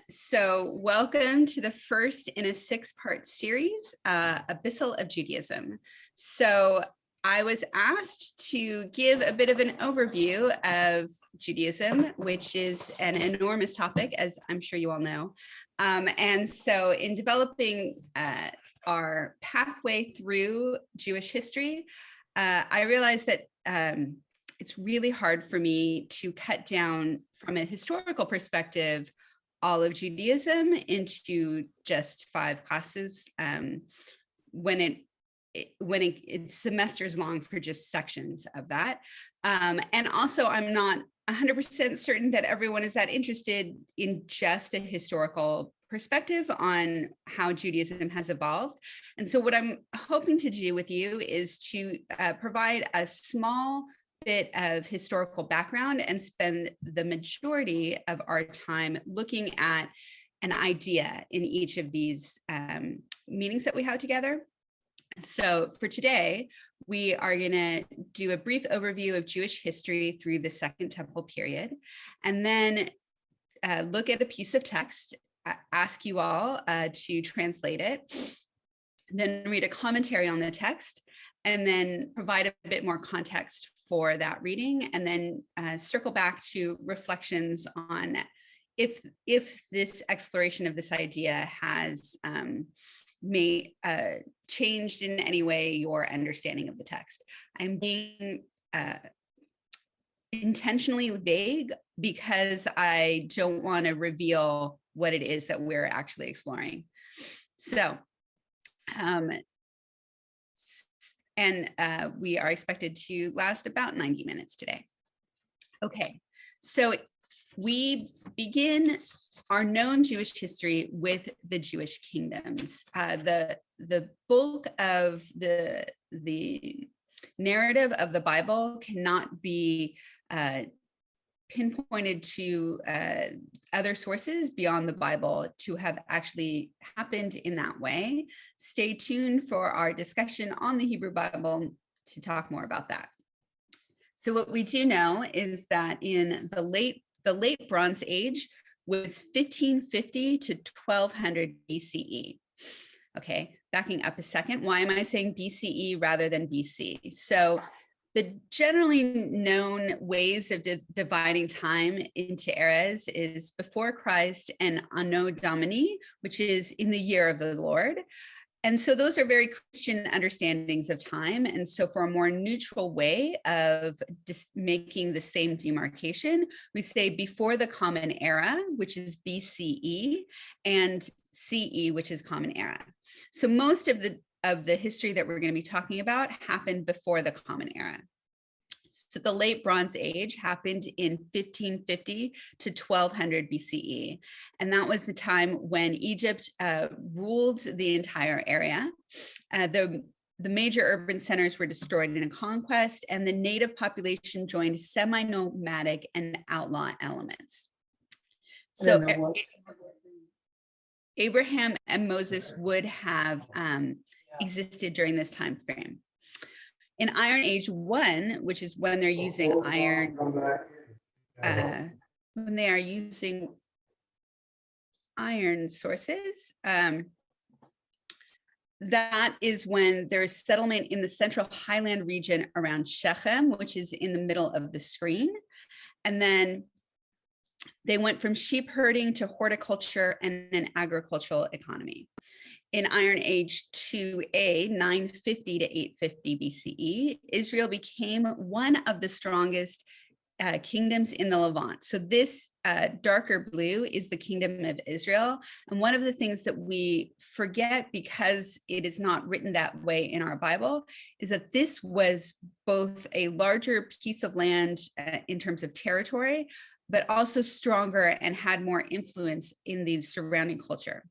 So welcome to the first in a 6-part series, a Bissel of Judaism. So I was asked to give a bit of an overview of Judaism, which is an enormous topic, as I'm sure you all know. And so in developing our pathway through Jewish history, I realized that it's really hard for me to cut down from a historical perspective all of Judaism into just 5 classes when it's semesters long for just sections of that. And also I'm not 100% certain that everyone is that interested in just a historical perspective on how Judaism has evolved. And so what I'm hoping to do with you is to provide a small bit of historical background and spend the majority of our time looking at an idea in each of these meetings that we have together. So for today, we are going to do a brief overview of Jewish history through the Second Temple period, and then look at a piece of text, ask you all to translate it, then read a commentary on the text, and then provide a bit more context for that reading, and then circle back to reflections on if this exploration of this idea has changed in any way your understanding of the text. I'm being intentionally vague because I don't want to reveal what it is that we're actually exploring. So, we are expected to last about 90 minutes today. Okay, so we begin our known Jewish history with the Jewish kingdoms. The bulk of the narrative of the Bible cannot be pinpointed to other sources beyond the Bible to have actually happened in that way. Stay tuned for our discussion on the Hebrew Bible to talk more about that. So what we do know is that in the late Bronze Age was 1550 to 1200 BCE. Okay, backing up a second, why am I saying BCE rather than BC? So the generally known ways of dividing time into eras is before Christ and Anno Domini, which is in the year of the Lord. And so those are very Christian understandings of time. And so for a more neutral way of just making the same demarcation, we say before the Common Era, which is BCE, and CE, which is Common Era. So most of the history that we're going to be talking about happened before the Common Era. So the late Bronze Age happened in 1550 to 1200 BCE. And that was the time when Egypt ruled the entire area. The major urban centers were destroyed in a conquest, and the native population joined semi-nomadic and outlaw elements. So Abraham and Moses would have existed during this time frame. In Iron Age 1, which is when they're using iron, when they are using iron sources, that is when there's settlement in the central highland region around Shechem, which is in the middle of the screen. And then they went from sheep herding to horticulture and an agricultural economy. In Iron Age 2A, 950 to 850 BCE, Israel became one of the strongest kingdoms in the Levant. So this darker blue is the kingdom of Israel. And one of the things that we forget, because it is not written that way in our Bible, is that this was both a larger piece of land in terms of territory, but also stronger and had more influence in the surrounding culture.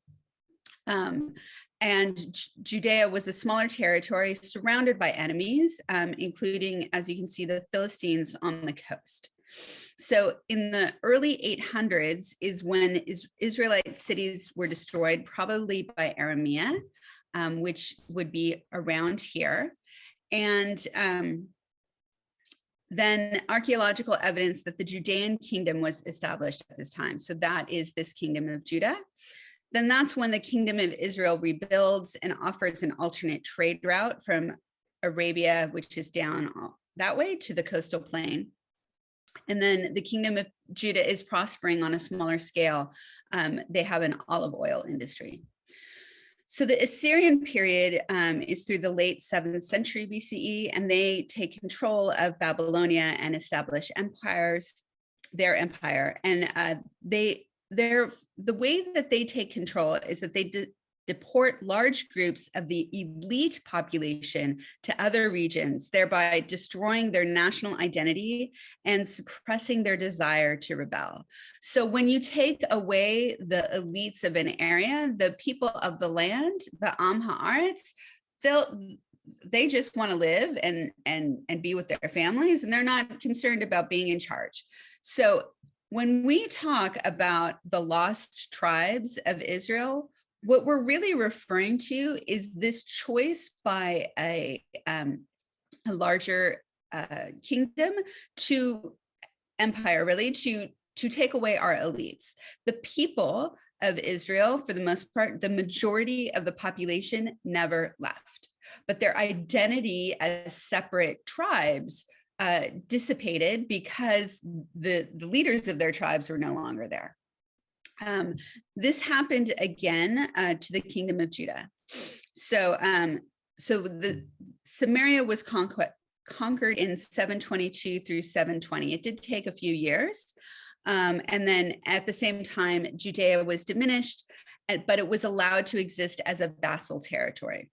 And Judea was a smaller territory surrounded by enemies, including, as you can see, the Philistines on the coast. So in the early 800s is when Israelite cities were destroyed, probably by Aramea, which would be around here. And then archaeological evidence that the Judean kingdom was established at this time. So that is this kingdom of Judah. Then that's when the kingdom of Israel rebuilds and offers an alternate trade route from Arabia, which is down that way, to the coastal plain. And then the kingdom of Judah is prospering on a smaller scale. They have an olive oil industry. So the Assyrian period is through the late 7th century BCE, and they take control of Babylonia and establish their empire. And the way that they take control is that they deport large groups of the elite population to other regions, thereby destroying their national identity and suppressing their desire to rebel. So when you take away the elites of an area, the people of the land, the Am Haaretz, they just want to live and be with their families, and they're not concerned about being in charge. So when we talk about the lost tribes of Israel, what we're really referring to is this choice by a larger kingdom to empire, really, to take away our elites. The people of Israel, for the most part, the majority of the population never left, but their identity as separate tribes dissipated because the leaders of their tribes were no longer there. This happened again to the kingdom of Judah. So the Samaria was conquered in 722 through 720. It did take a few years. And then at the same time, Judea was diminished, but it was allowed to exist as a vassal territory.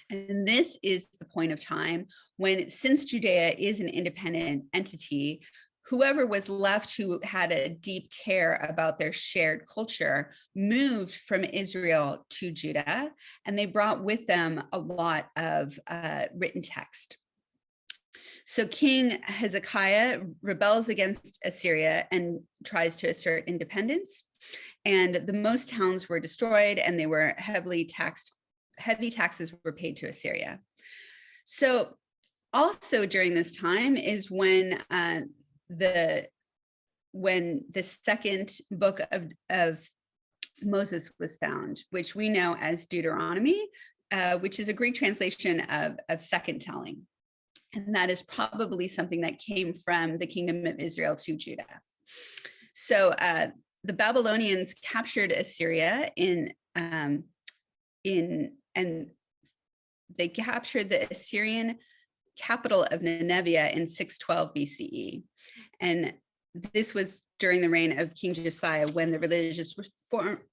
And this is the point of time when, since Judea is an independent entity, whoever was left who had a deep care about their shared culture moved from Israel to Judah, and they brought with them a lot of written text. So King Hezekiah rebels against Assyria and tries to assert independence, and the most towns were destroyed, and they were heavy taxes were paid to Assyria. So also during this time is when the second book of Moses was found, which we know as Deuteronomy, which is a Greek translation of second telling. And that is probably something that came from the kingdom of Israel to Judah. So the Babylonians captured Assyria and they captured the Assyrian capital of Nineveh in 612 BCE. And this was during the reign of King Josiah, when the religious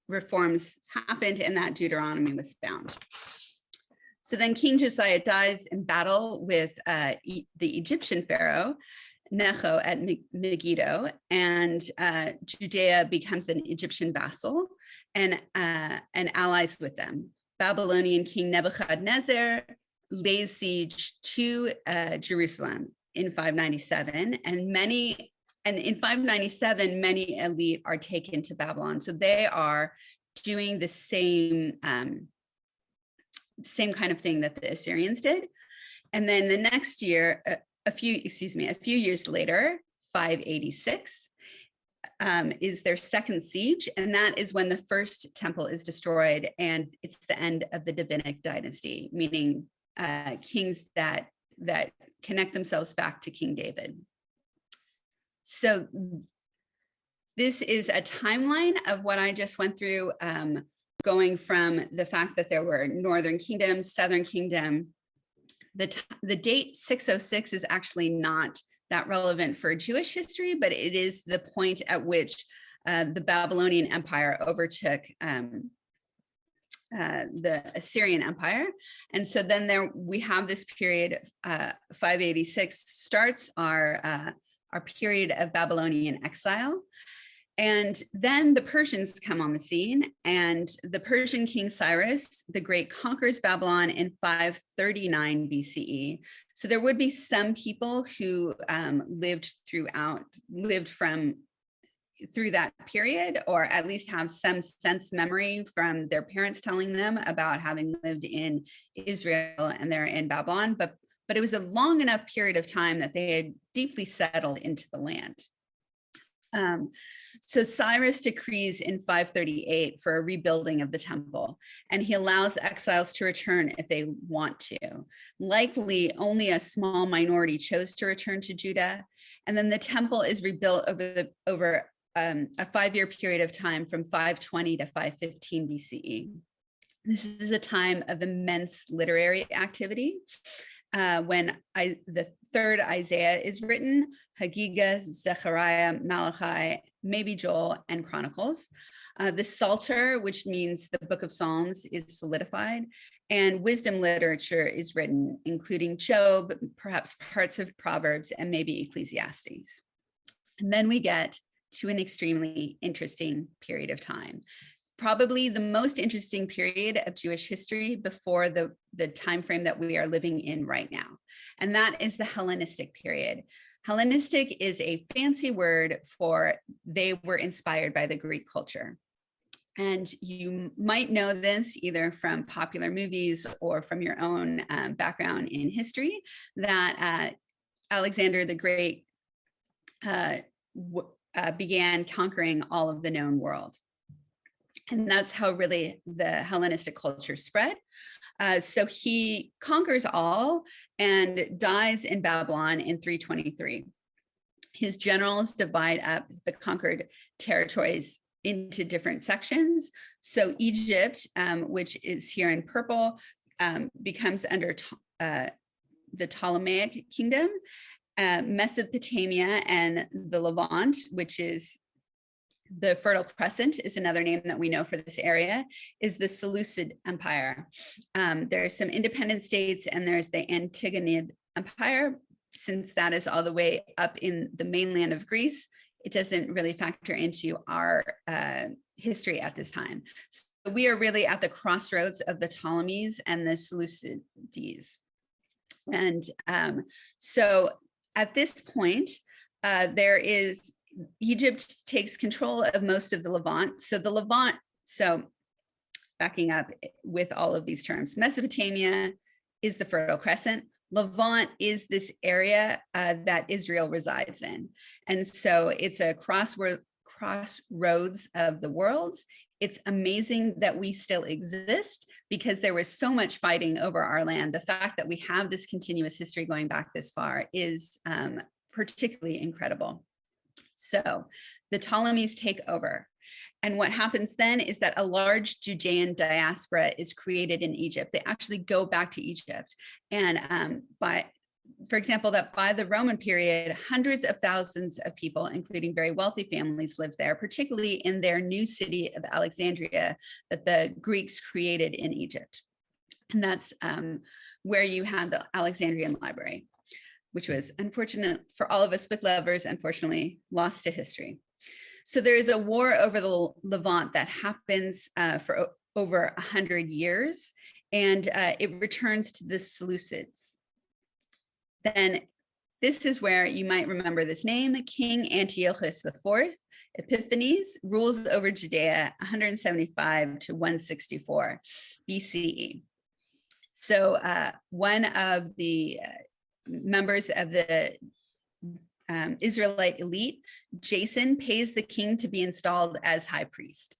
reforms happened and that Deuteronomy was found. So then King Josiah dies in battle with the Egyptian pharaoh, Necho, at Megiddo, and Judea becomes an Egyptian vassal and allies with them. Babylonian King Nebuchadnezzar lays siege to Jerusalem in 597, and in 597 many elite are taken to Babylon. So they are doing the same kind of thing that the Assyrians did. And then the next year, a few years later, 586, is their second siege, and that is when the first temple is destroyed, and it's the end of the Davidic dynasty, meaning kings that connect themselves back to King David. So this is a timeline of what I just went through, going from the fact that there were northern kingdoms, southern kingdom. The date 606 is actually not that relevant for Jewish history, but it is the point at which the Babylonian Empire overtook the Assyrian Empire. And so then we have this period, 586 starts our period of Babylonian exile. And then the Persians come on the scene, and the Persian King Cyrus the Great conquers Babylon in 539 BCE. So there would be some people who lived through that period, or at least have some sense memory from their parents telling them about having lived in Israel and they're in Babylon. But but it was a long enough period of time that they had deeply settled into the land. So Cyrus decrees in 538 for a rebuilding of the temple, and he allows exiles to return if they want to. Likely, only a small minority chose to return to Judah, and then the temple is rebuilt over a 5-year period of time from 520 to 515 BCE. This is a time of immense literary activity. When the third Isaiah is written, Haggidah, Zechariah, Malachi, maybe Joel, and Chronicles. The Psalter, which means the book of Psalms, is solidified, and wisdom literature is written, including Job, perhaps parts of Proverbs, and maybe Ecclesiastes. And then we get to an extremely interesting period of time. Probably the most interesting period of Jewish history before the time frame that we are living in right now. And that is the Hellenistic period. Hellenistic is a fancy word for they were inspired by the Greek culture. And you might know this either from popular movies or from your own background in history, that Alexander the Great began conquering all of the known world. And that's how really the Hellenistic culture spread. So he conquers all and dies in Babylon in 323. His generals divide up the conquered territories into different sections. So Egypt, which is here in purple, becomes under the Ptolemaic kingdom. Mesopotamia and the Levant, which is the Fertile Crescent, is another name that we know for this area, is the Seleucid Empire. There's some independent states, and there's the Antigonid Empire. Since that is all the way up in the mainland of Greece, it doesn't really factor into our history at this time. So we are really at the crossroads of the Ptolemies and the Seleucids. And so at this point, Egypt takes control of most of the Levant. So the Levant, so backing up with all of these terms, Mesopotamia is the Fertile Crescent. Levant is this area that Israel resides in. And so it's a crossroads of the world. It's amazing that we still exist because there was so much fighting over our land. The fact that we have this continuous history going back this far is particularly incredible. So the Ptolemies take over. And what happens then is that a large Judean diaspora is created in Egypt. They actually go back to Egypt. And for example, that by the Roman period, hundreds of thousands of people, including very wealthy families, lived there, particularly in their new city of Alexandria that the Greeks created in Egypt. And that's where you had the Alexandrian Library, which was unfortunate for all of us book lovers, unfortunately lost to history. So there is a war over the Levant that happens for over 100 years, and it returns to the Seleucids. Then this is where you might remember this name, King Antiochus IV Epiphanes rules over Judea 175 to 164 BCE. So one of the members of the Israelite elite, Jason, pays the king to be installed as high priest.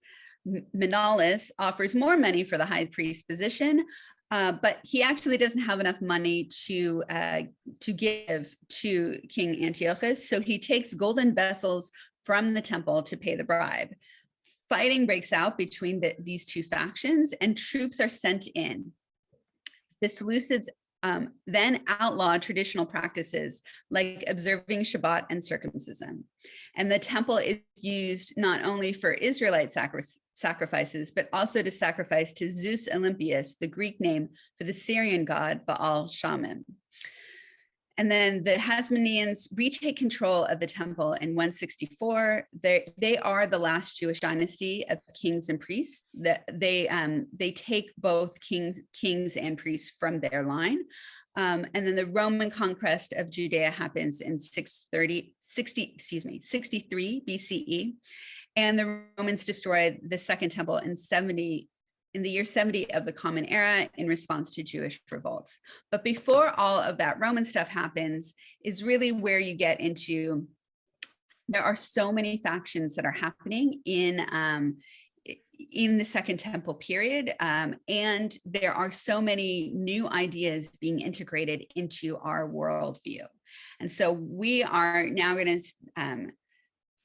Menelaus offers more money for the high priest position, but he actually doesn't have enough money to give to King Antiochus. So he takes golden vessels from the temple to pay the bribe. Fighting breaks out between these two factions, and troops are sent in. The Seleucids then outlaw traditional practices like observing Shabbat and circumcision. And the temple is used not only for Israelite sacrifices, but also to sacrifice to Zeus Olympius, the Greek name for the Syrian god Baal Shaman. And then the Hasmoneans retake control of the temple in 164. They are the last Jewish dynasty of kings and priests. They take both kings and priests from their line. And then the Roman conquest of Judea happens in 63 BCE. And the Romans destroyed the second temple in 70 in the year 70 of the Common Era in response to Jewish revolts. But before all of that Roman stuff happens is really where you get into, there are so many factions that are happening in the Second Temple period, and there are so many new ideas being integrated into our worldview. And so we are now going to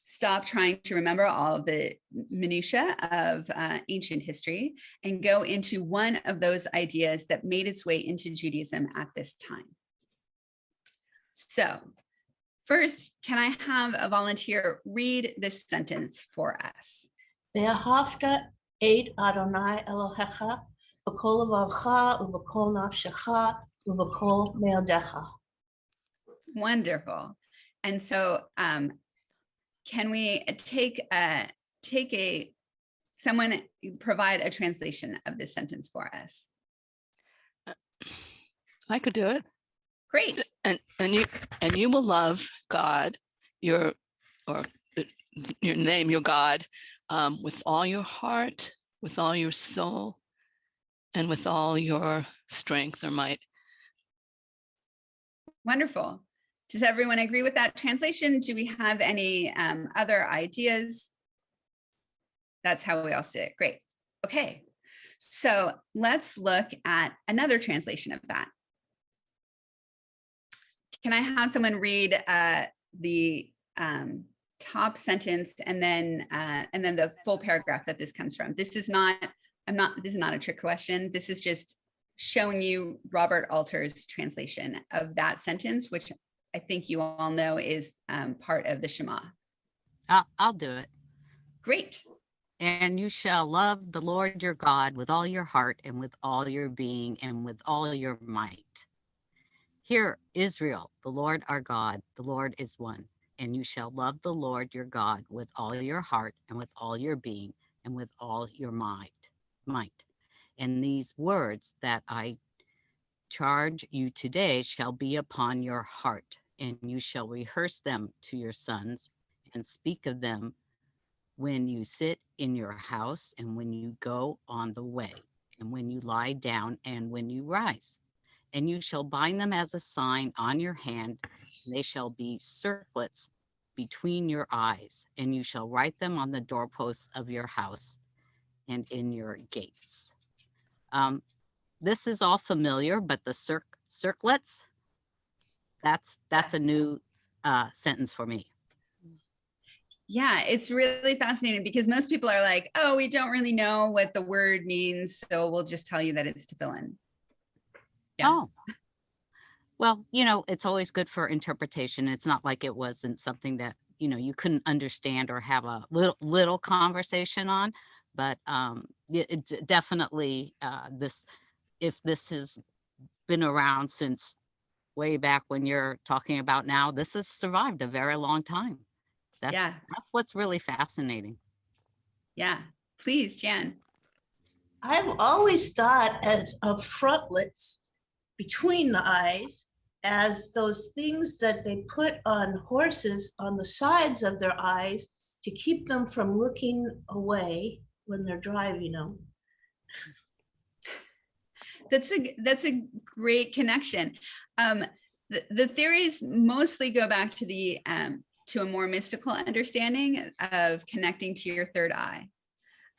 stop trying to remember all of the minutiae of ancient history and go into one of those ideas that made its way into Judaism at this time. So first, can I have a volunteer read this sentence for us? Ve'ahavta et Adonai Elohecha v'kol levavecha u'v'kol nafshecha u'v'kol me'odecha. Wonderful. And so can we someone provide a translation of this sentence for us? I could do it. Great. And you will love God, your name, your God, with all your heart, with all your soul, and with all your strength or might. Wonderful. Does everyone agree with that translation? Do we have any other ideas? That's how we all say it. Great. Okay. So let's look at another translation of that. Can I have someone read the top sentence and then the full paragraph that this comes from? This is not a trick question. This is just showing you Robert Alter's translation of that sentence, which I think you all know is part of the Shema. I'll do it. Great. And you shall love the Lord your God with all your heart and with all your being and with all your might. Hear, Israel, the Lord our God, the Lord is one. And you shall love the Lord your God with all your heart and with all your being and with all your might. And these words that I charge you today shall be upon your heart, and you shall rehearse them to your sons and speak of them when you sit in your house and when you go on the way and when you lie down and when you rise. And you shall bind them as a sign on your hand, and they shall be circlets between your eyes, and you shall write them on the doorposts of your house and in your gates. This is all familiar, but the circlets, that's a new sentence for me. Yeah, it's really fascinating because most people are like, oh, we don't really know what the word means, so we'll just tell you that it's tefillin. Yeah. Oh, well, it's always good for interpretation. It's not like it wasn't something that, you couldn't understand or have a little conversation on, but it's definitely if this has been around since way back when you're talking about now, this has survived a very long time. That's what's really fascinating. Yeah, please, Jan. I've always thought of frontlets between the eyes as those things that they put on horses on the sides of their eyes to keep them from looking away when they're driving them. That's a great connection. The theories mostly go back to to a more mystical understanding of connecting to your third eye.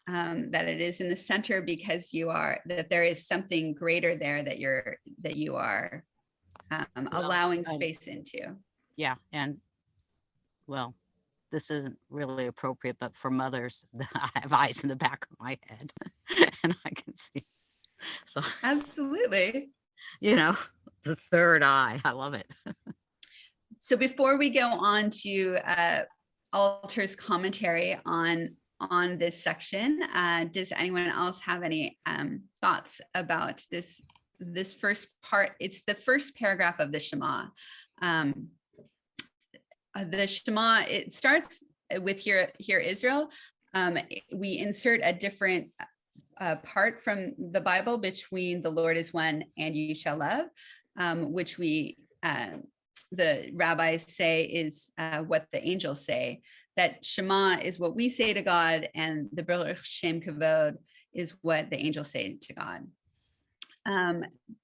That it is in the center because that there is something greater there that you are allowing space into. Yeah, and well, this isn't really appropriate, but for mothers, I have eyes in the back of my head, and I can see. So absolutely, the third eye. I love it. So before we go on to Alter's commentary on this section, does anyone else have any thoughts about this first part? It's the first paragraph of the Shema. The Shema, it starts with Hear Israel. We insert a different part from the Bible between the Lord is one and you shall love, which the rabbis say is what the angels say. that Shema is what we say to God, and the Baruch Shem Kavod is what the angels say to God,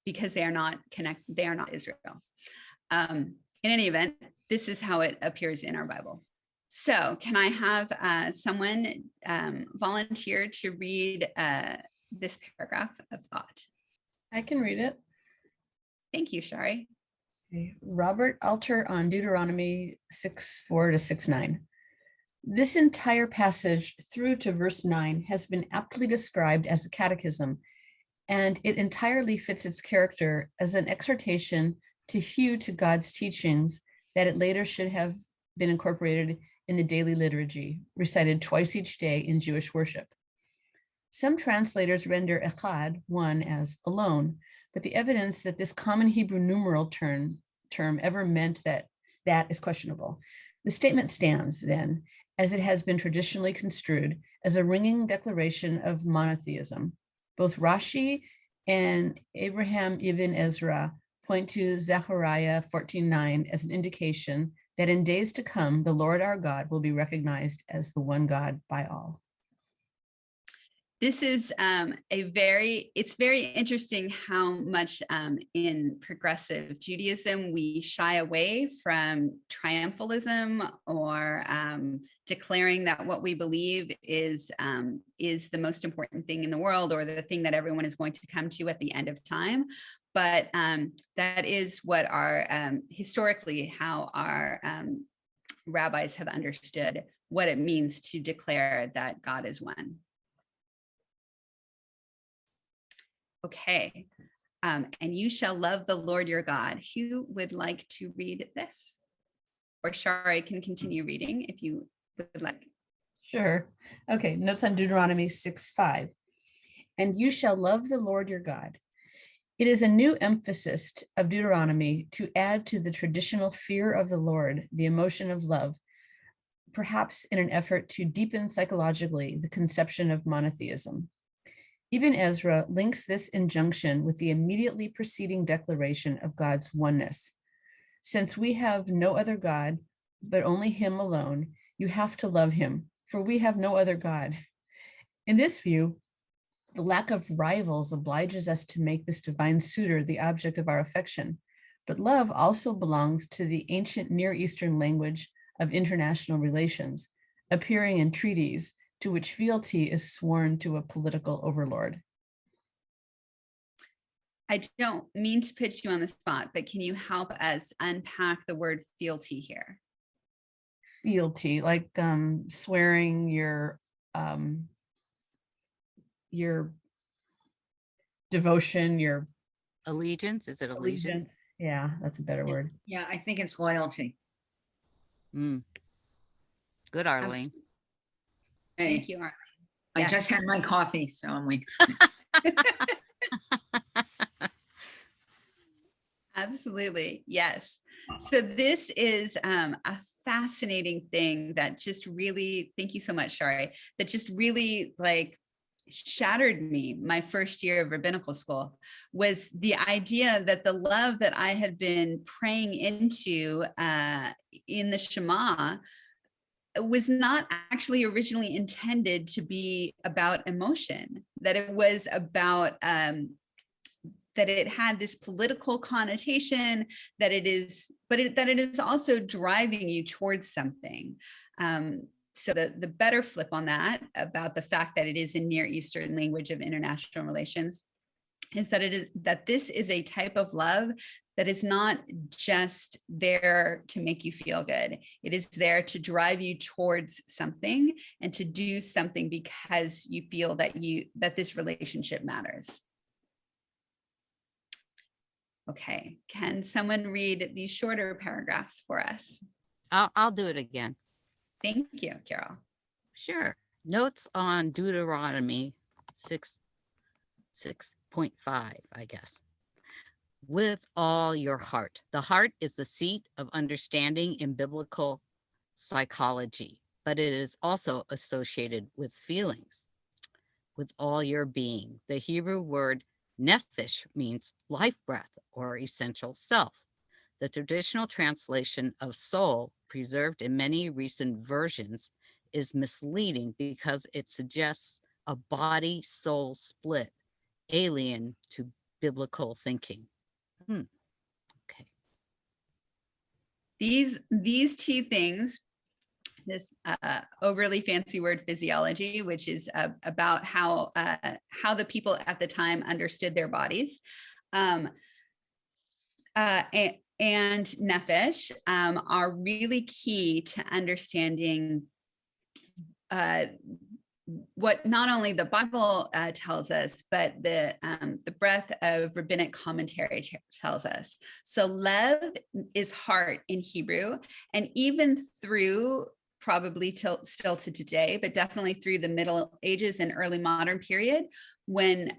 because they are not Israel. In any event, this is how it appears in our Bible. So can I have someone volunteer to read this paragraph of thought? I can read it. Thank you, Shari. Okay. Robert Alter on Deuteronomy 6:4 to 6:9. This entire passage through to verse 9 has been aptly described as a catechism, and it entirely fits its character as an exhortation to hew to God's teachings that it later should have been incorporated in the daily liturgy, recited twice each day in Jewish worship. Some translators render echad, one, as alone, but the evidence that this common Hebrew numeral term ever meant that is questionable. The statement stands, then, as it has been traditionally construed, as a ringing declaration of monotheism. Both Rashi and Abraham ibn Ezra point to Zechariah 14:9 as an indication that in days to come, the Lord our God will be recognized as the one God by all. This is it's very interesting how much in progressive Judaism we shy away from triumphalism or declaring that what we believe is the most important thing in the world, or the thing that everyone is going to come to at the end of time. But that is what historically how our rabbis have understood what it means to declare that God is one. Okay, and you shall love the Lord your God. Who would like to read this? Or Shari can continue reading if you would like. Sure. Okay, notes on Deuteronomy 6:5. And you shall love the Lord your God. It is a new emphasis of Deuteronomy to add to the traditional fear of the Lord the emotion of love, perhaps in an effort to deepen psychologically the conception of monotheism. Ibn Ezra links this injunction with the immediately preceding declaration of God's oneness. Since we have no other God, but only him alone, you have to love him, for we have no other God. In this view, the lack of rivals obliges us to make this divine suitor the object of our affection, but love also belongs to the ancient Near Eastern language of international relations, appearing in treaties to which fealty is sworn to a political overlord. I don't mean to pitch you on the spot, but can you help us unpack the word fealty here? Fealty, like swearing your devotion, your Allegiance, is it allegiance? Yeah, that's a better word. Yeah, I think it's loyalty. Good, Arlene. Hey, Thank you, Arlene. I Yes. just had my coffee, so I'm like, Absolutely. Yes. So this is a fascinating thing that just really, thank you so much, Shari, that just really like shattered me. My first year of rabbinical school was the idea that the love that I had been praying into in the Shema was not actually originally intended to be about emotion, that it was about that it had this political connotation, that it is, that it is also driving you towards something. So the better flip on that about the fact that it is a Near Eastern language of international relations is that this is a type of love that is not just there to make you feel good. It is there to drive you towards something and to do something because you feel that this relationship matters. Okay, can someone read these shorter paragraphs for us? I'll do it again. Thank you, Carol. Sure. Notes on Deuteronomy 6.5, I guess. With all your heart. The heart is the seat of understanding in biblical psychology, but it is also associated with feelings. With all your being. The Hebrew word nephesh means life breath or essential self. The traditional translation of soul, preserved in many recent versions, is misleading because it suggests a body-soul split, alien to biblical thinking. Okay. These two things, this overly fancy word physiology, which is about how the people at the time understood their bodies, and nefesh are really key to understanding what not only the Bible tells us, but the breadth of rabbinic commentary tells us. So lev is heart in Hebrew, and even through probably still to today, but definitely through the Middle Ages and early modern period, when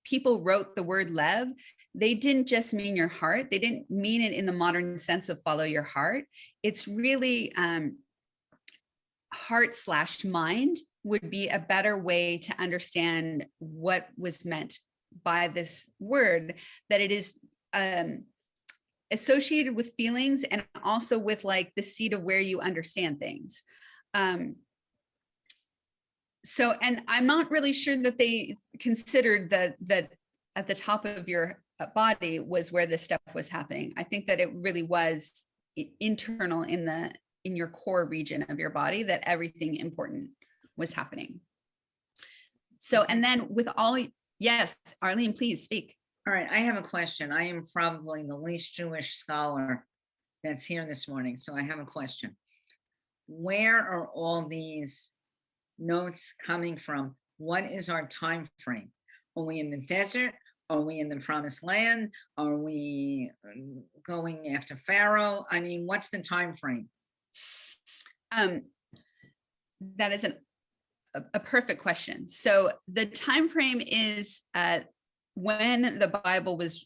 people wrote the word lev, they didn't just mean your heart. They didn't mean it in the modern sense of follow your heart. It's really heart/mind would be a better way to understand what was meant by this word, that it is associated with feelings and also with like the seat of where you understand things. So, and I'm not really sure that they considered that at the top of your body was where this stuff was happening. I think that it really was internal in your core region of your body that everything important was happening. So, and then with all, yes, Arlene, please speak. All right, I have a question. I am probably the least Jewish scholar that's here this morning, so I have a question. Where are all these notes coming from? What is our time frame? Are we in the desert? Are we in the promised land? Are we going after Pharaoh? I mean, what's the time frame? That is a perfect question. So the time frame is when the Bible was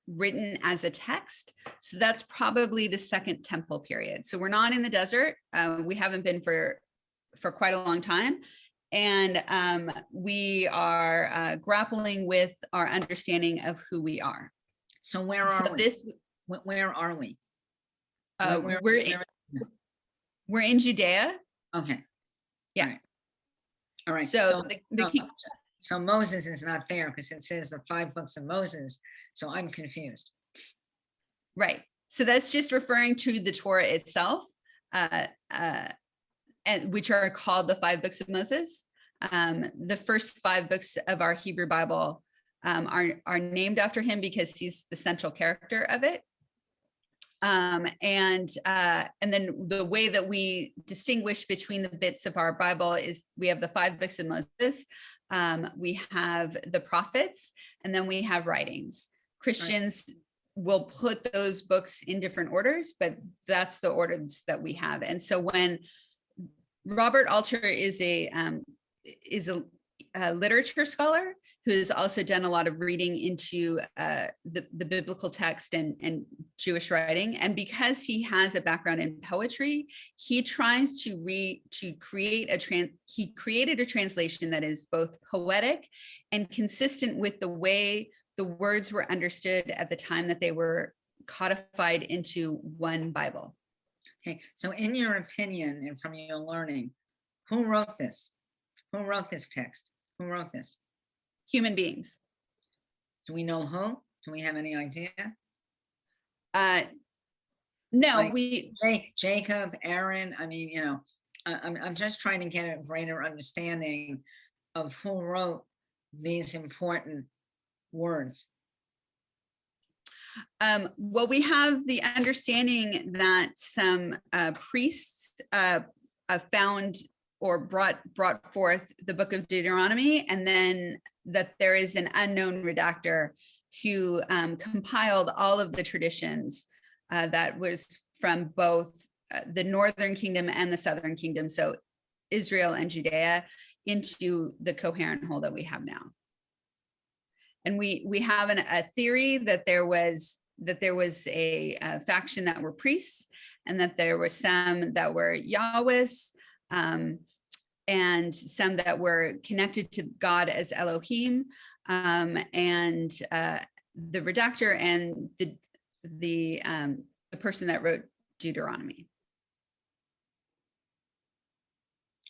written as a text. So that's probably the Second Temple period. So we're not in the desert. We haven't been for quite a long time. And we are grappling with our understanding of who we are. So where are we? Where are we? We're in Judea. Okay. Yeah. All right. So Moses is not there because it says the 5 books of Moses. So I'm confused. Right. So that's just referring to the Torah itself, and which are called the 5 books of Moses. The first 5 books of our Hebrew Bible are named after him because he's the central character of it. And then the way that we distinguish between the bits of our Bible is we have the 5 books of Moses, we have the prophets, and then we have writings. Christians will put those books in different orders, but that's the orders that we have. And so when Robert Alter is a literature scholar who has also done a lot of reading into the biblical text and Jewish writing. And because he has a background in poetry, he tries to create he created a translation that is both poetic and consistent with the way the words were understood at the time that they were codified into one Bible. Okay, so in your opinion and from your learning, who wrote this? Who wrote this text? Who wrote this? Human beings. Do we know who? Do we have any idea? No, like Jacob, Aaron. I mean, you know, I'm just trying to get a greater understanding of who wrote these important words. Well, we have the understanding that some priests found or brought forth the book of Deuteronomy, and then that there is an unknown redactor who compiled all of the traditions that was from both the northern kingdom and the southern kingdom, so Israel and Judea, into the coherent whole that we have now. And we have a theory that there was a faction that were priests, and that there were some that were Yahwehs, and some that were connected to God as Elohim, and the redactor and the person that wrote Deuteronomy.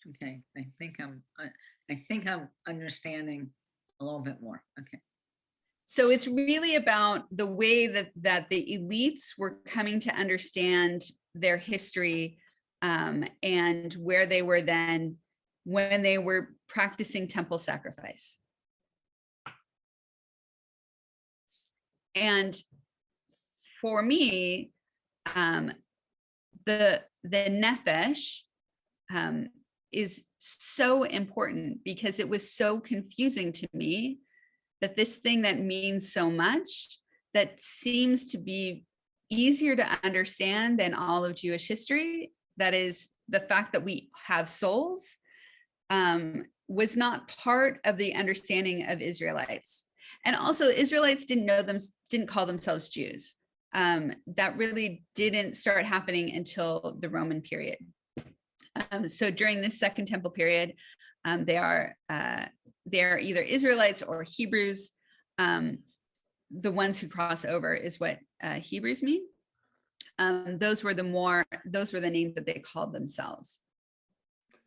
Okay, I think I'm understanding a little bit more. Okay. So it's really about the way that the elites were coming to understand their history, and where they were then when they were practicing temple sacrifice. And for me, the nefesh is so important, because it was so confusing to me that this thing that means so much, that seems to be easier to understand than all of Jewish history, that is the fact that we have souls, was not part of the understanding of Israelites. And also Israelites didn't call themselves Jews. That really didn't start happening until the Roman period. So during this Second Temple period, they are either Israelites or Hebrews. The ones who cross over is what Hebrews mean. Those were the names that they called themselves.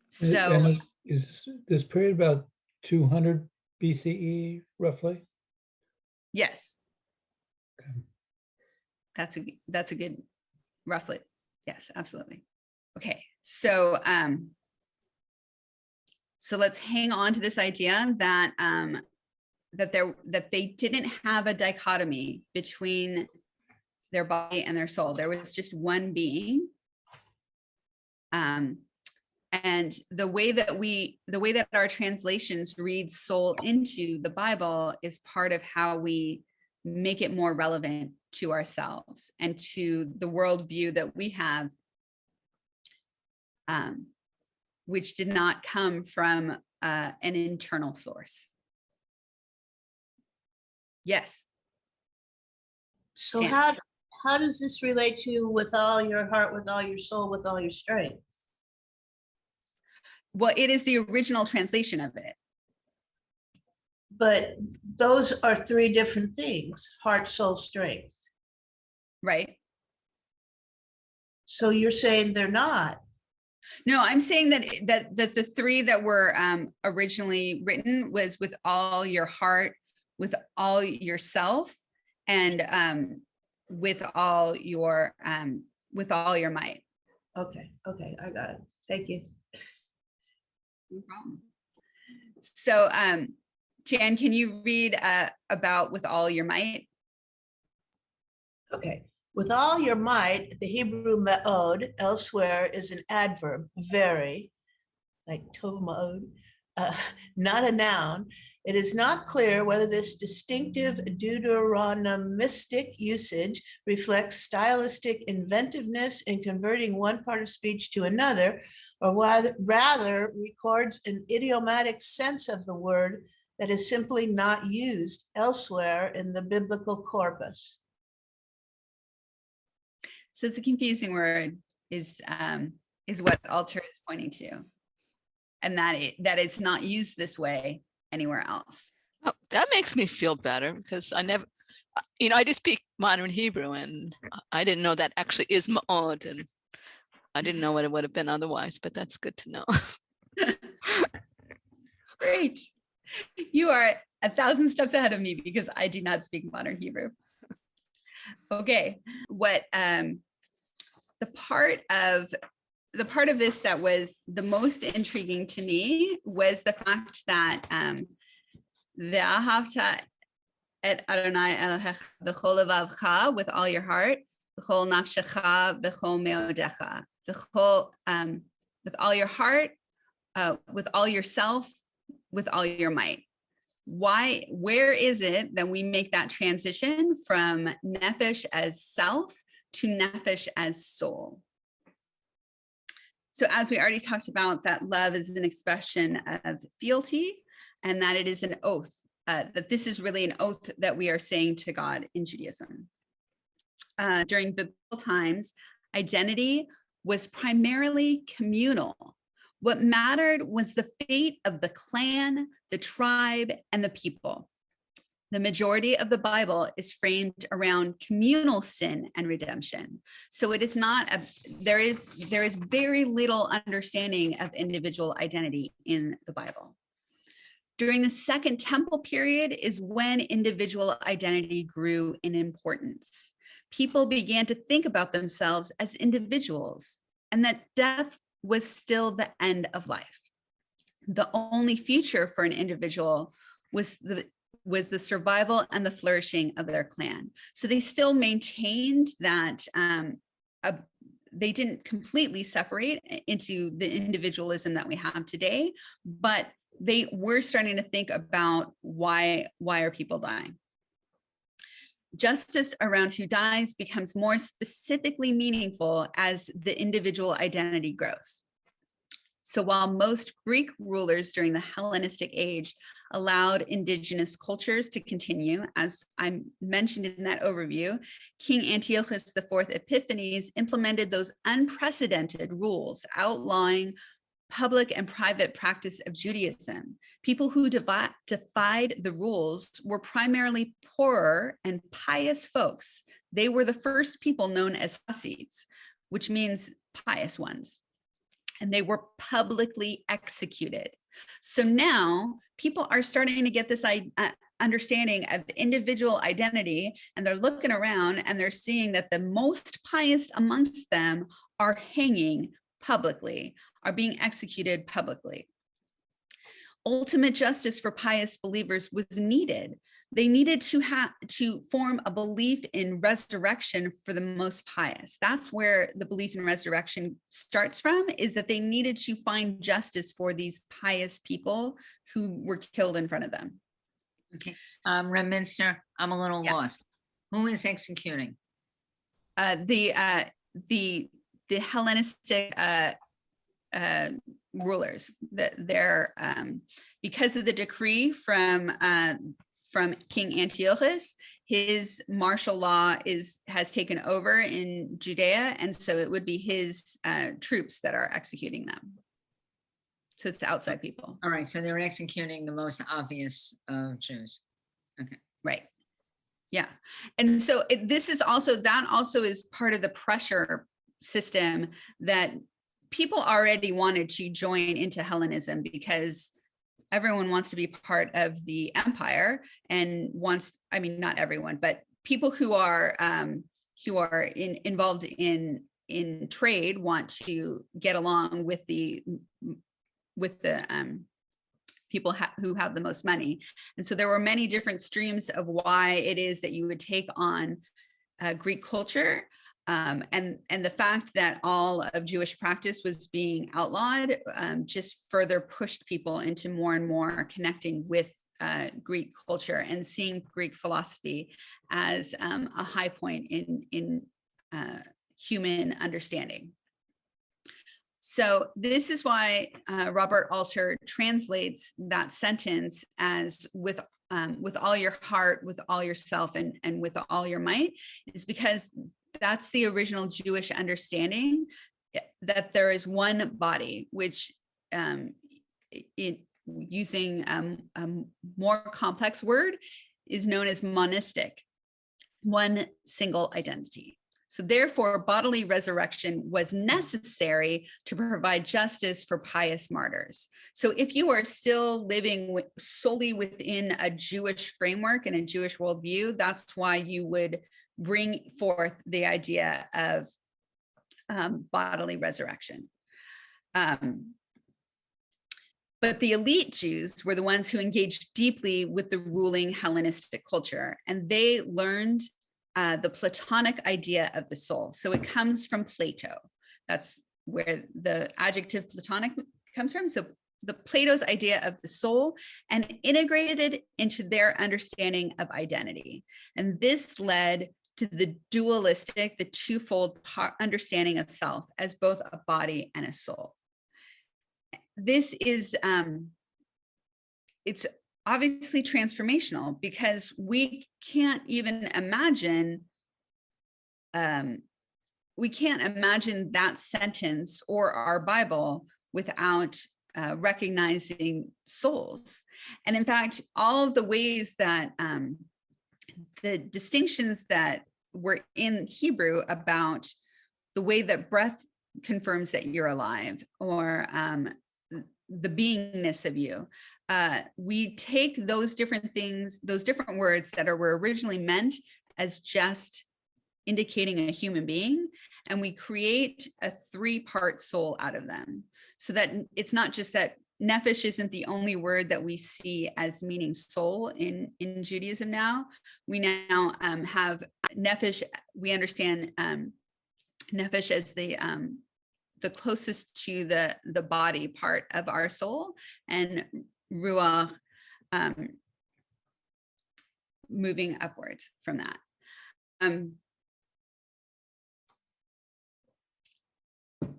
So, and is this period about 200 BCE roughly? Yes. Okay. That's a good, roughly. Yes, absolutely. Okay, so let's hang on to this idea that that they didn't have a dichotomy between their body and their soul. There was just one being. And the way that our translations read soul into the Bible is part of how we make it more relevant to ourselves and to the worldview that we have, which did not come from an internal source. Yes. So Jan. how does this relate to with all your heart, with all your soul, with all your strength? Well, it is the original translation of it. But those are three different things: heart, soul, strength. Right? So you're saying they're not? No, I'm saying that the three that were originally written was with all your heart, with all yourself, and with all your might. Okay, I got it. Thank you. No problem. So, Jan, can you read about with all your might? Okay. With all your might, the Hebrew me'od elsewhere is an adverb, very, like tov ma'od, not a noun. It is not clear whether this distinctive Deuteronomistic usage reflects stylistic inventiveness in converting one part of speech to another, or rather records an idiomatic sense of the word that is simply not used elsewhere in the biblical corpus. So it's a confusing word, is what Alter is pointing to, and that it's not used this way anywhere else. Oh, that makes me feel better, because I never, I do speak modern Hebrew, and I didn't know that actually is ma'od, and I didn't know what it would have been otherwise, but that's good to know. Great. You are 1,000 steps ahead of me, because I do not speak modern Hebrew. Okay, what the part of this that was the most intriguing to me was the fact that Ve'ahavta et Adonai Elohecha b'chol levavcha, with all your heart, b'chol nafshecha, b'chol meodecha, with all your heart, with all yourself, with all your might. Where is it that we make that transition from nefesh as self to nefesh as soul? So as we already talked about, that love is an expression of fealty, and that it is an oath, that this is really an oath that we are saying to God in Judaism. During biblical times, identity was primarily communal. What mattered was the fate of the clan, the tribe, and the people. The majority of the Bible is framed around communal sin and redemption. So it is not there is very little understanding of individual identity in the Bible. During the Second Temple period is when individual identity grew in importance. People began to think about themselves as individuals and that death was still the end of life. The only future for an individual was the survival and the flourishing of their clan. So they still maintained that they didn't completely separate into the individualism that we have today, but they were starting to think about why are people dying. Justice around who dies becomes more specifically meaningful as the individual identity grows. So while most Greek rulers during the Hellenistic age allowed indigenous cultures to continue, as I mentioned in that overview, King Antiochus IV Epiphanes implemented those unprecedented rules outlawing public and private practice of Judaism. People who defied the rules were primarily poorer and pious folks. They were the first people known as Hasids, which means pious ones. And they were publicly executed. So now people are starting to get this understanding of individual identity, and they're looking around and they're seeing that the most pious amongst them are hanging publicly, are being executed publicly. Ultimate justice for pious believers was needed. They needed to form a belief in resurrection for the most pious. That's where the belief in resurrection starts from, is that they needed to find justice for these pious people who were killed in front of them. Okay, Reb Minster, I'm a little lost. Who is executing? The Hellenistic rulers. That they're because of the decree from King Antiochus, his martial law has taken over in Judea, and so it would be his troops that are executing them. So it's the outside people. All right, so they're executing the most obvious of Jews. Okay. Right. Yeah. And so that also is part of the pressure system that people already wanted to join into Hellenism, because everyone wants to be part of the empire and not everyone, but people who are involved in trade want to get along with the people who have the most money. And so there were many different streams of why it is that you would take on Greek culture. And the fact that all of Jewish practice was being outlawed just further pushed people into more and more connecting with Greek culture and seeing Greek philosophy as a high point in human understanding. So this is why Robert Alter translates that sentence as with all your heart, with all yourself, and with all your might, is because that's the original Jewish understanding, that there is one body, which using a more complex word is known as monistic, one single identity. So therefore, bodily resurrection was necessary to provide justice for pious martyrs. So if you are still living solely within a Jewish framework and a Jewish worldview, that's why you would bring forth the idea of bodily resurrection. But the elite Jews were the ones who engaged deeply with the ruling Hellenistic culture, and they learned the Platonic idea of the soul. So it comes from Plato. That's where the adjective Platonic comes from. So the Plato's idea of the soul, and integrated it into their understanding of identity. And this led to the dualistic, the twofold understanding of self as both a body and a soul. This is, it's obviously transformational, because we can't even imagine, that sentence or our Bible without recognizing souls. And in fact, all of the ways that the distinctions that were in Hebrew about the way that breath confirms that you're alive, or the beingness of you, we take those different things, those different words that were originally meant as just indicating a human being, and we create a 3-part soul out of them, so that it's not just that nefesh isn't the only word that we see as meaning soul in Judaism now. We now have nefesh, we understand nefesh as the closest to the body part of our soul, and ruach moving upwards from that.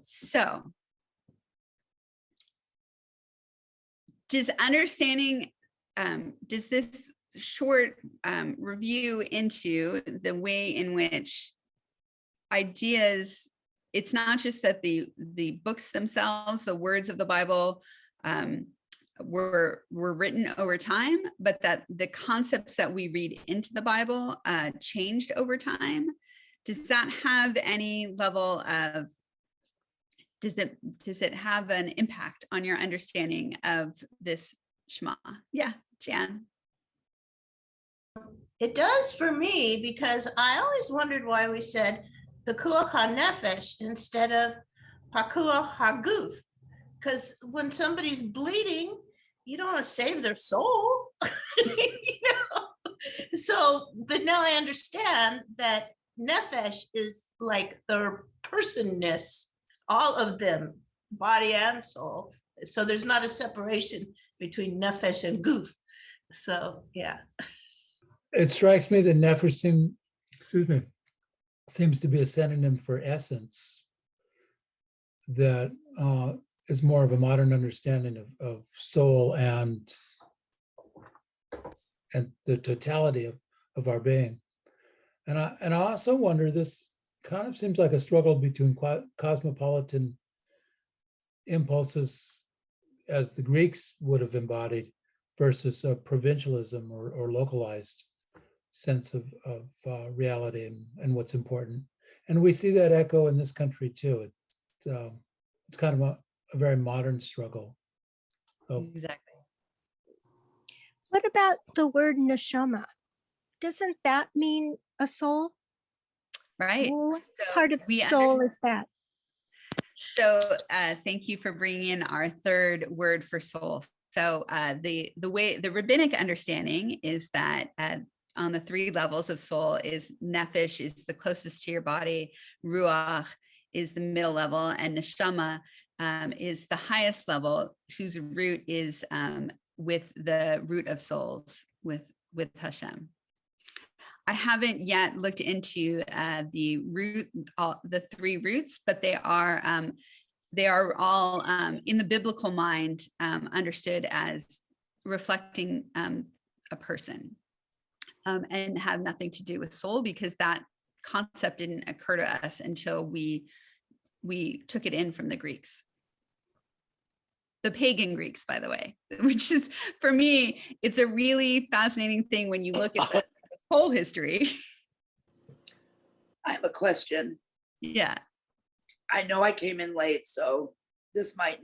So does understanding, does this short review into the way in which ideas, it's not just that the books themselves, the words of the Bible were written over time, but that the concepts that we read into the Bible changed over time? Does that have any level of, does it have an impact on your understanding of this Shema? Yeah, Jan. It does for me, because I always wondered why we said Pekuach HaNefesh instead of Pekuach HaGuf. Because when somebody's bleeding, you don't want to save their soul. So, but now I understand that Nefesh is like their personness, all of them, body and soul. So there's not a separation between Nefesh and Guf. So, yeah. It strikes me that nefesh seems to be a synonym for essence that is more of a modern understanding of soul and the totality of our being. And I also wonder, this kind of seems like a struggle between cosmopolitan impulses as the Greeks would have embodied versus a provincialism or localized sense of reality and what's important. And we see that echo in this country too. It's kind of a very modern struggle. So, Exactly. What about the word neshama? Doesn't that mean a soul? Right. What So part of soul is that? So thank you for bringing in our third word for soul. So the rabbinic understanding is that on the 3 levels of soul is nefesh is the closest to your body, ruach is the middle level, and neshama is the highest level, whose root is with the root of souls, with Hashem. I haven't yet looked into the 3 roots, but they are all in the biblical mind understood as reflecting a person, and have nothing to do with soul, because that concept didn't occur to us until we took it in from the Greeks. The pagan Greeks, by the way, which is, for me, it's a really fascinating thing when you look at the whole history. I have a question. Yeah. I know I came in late, so this might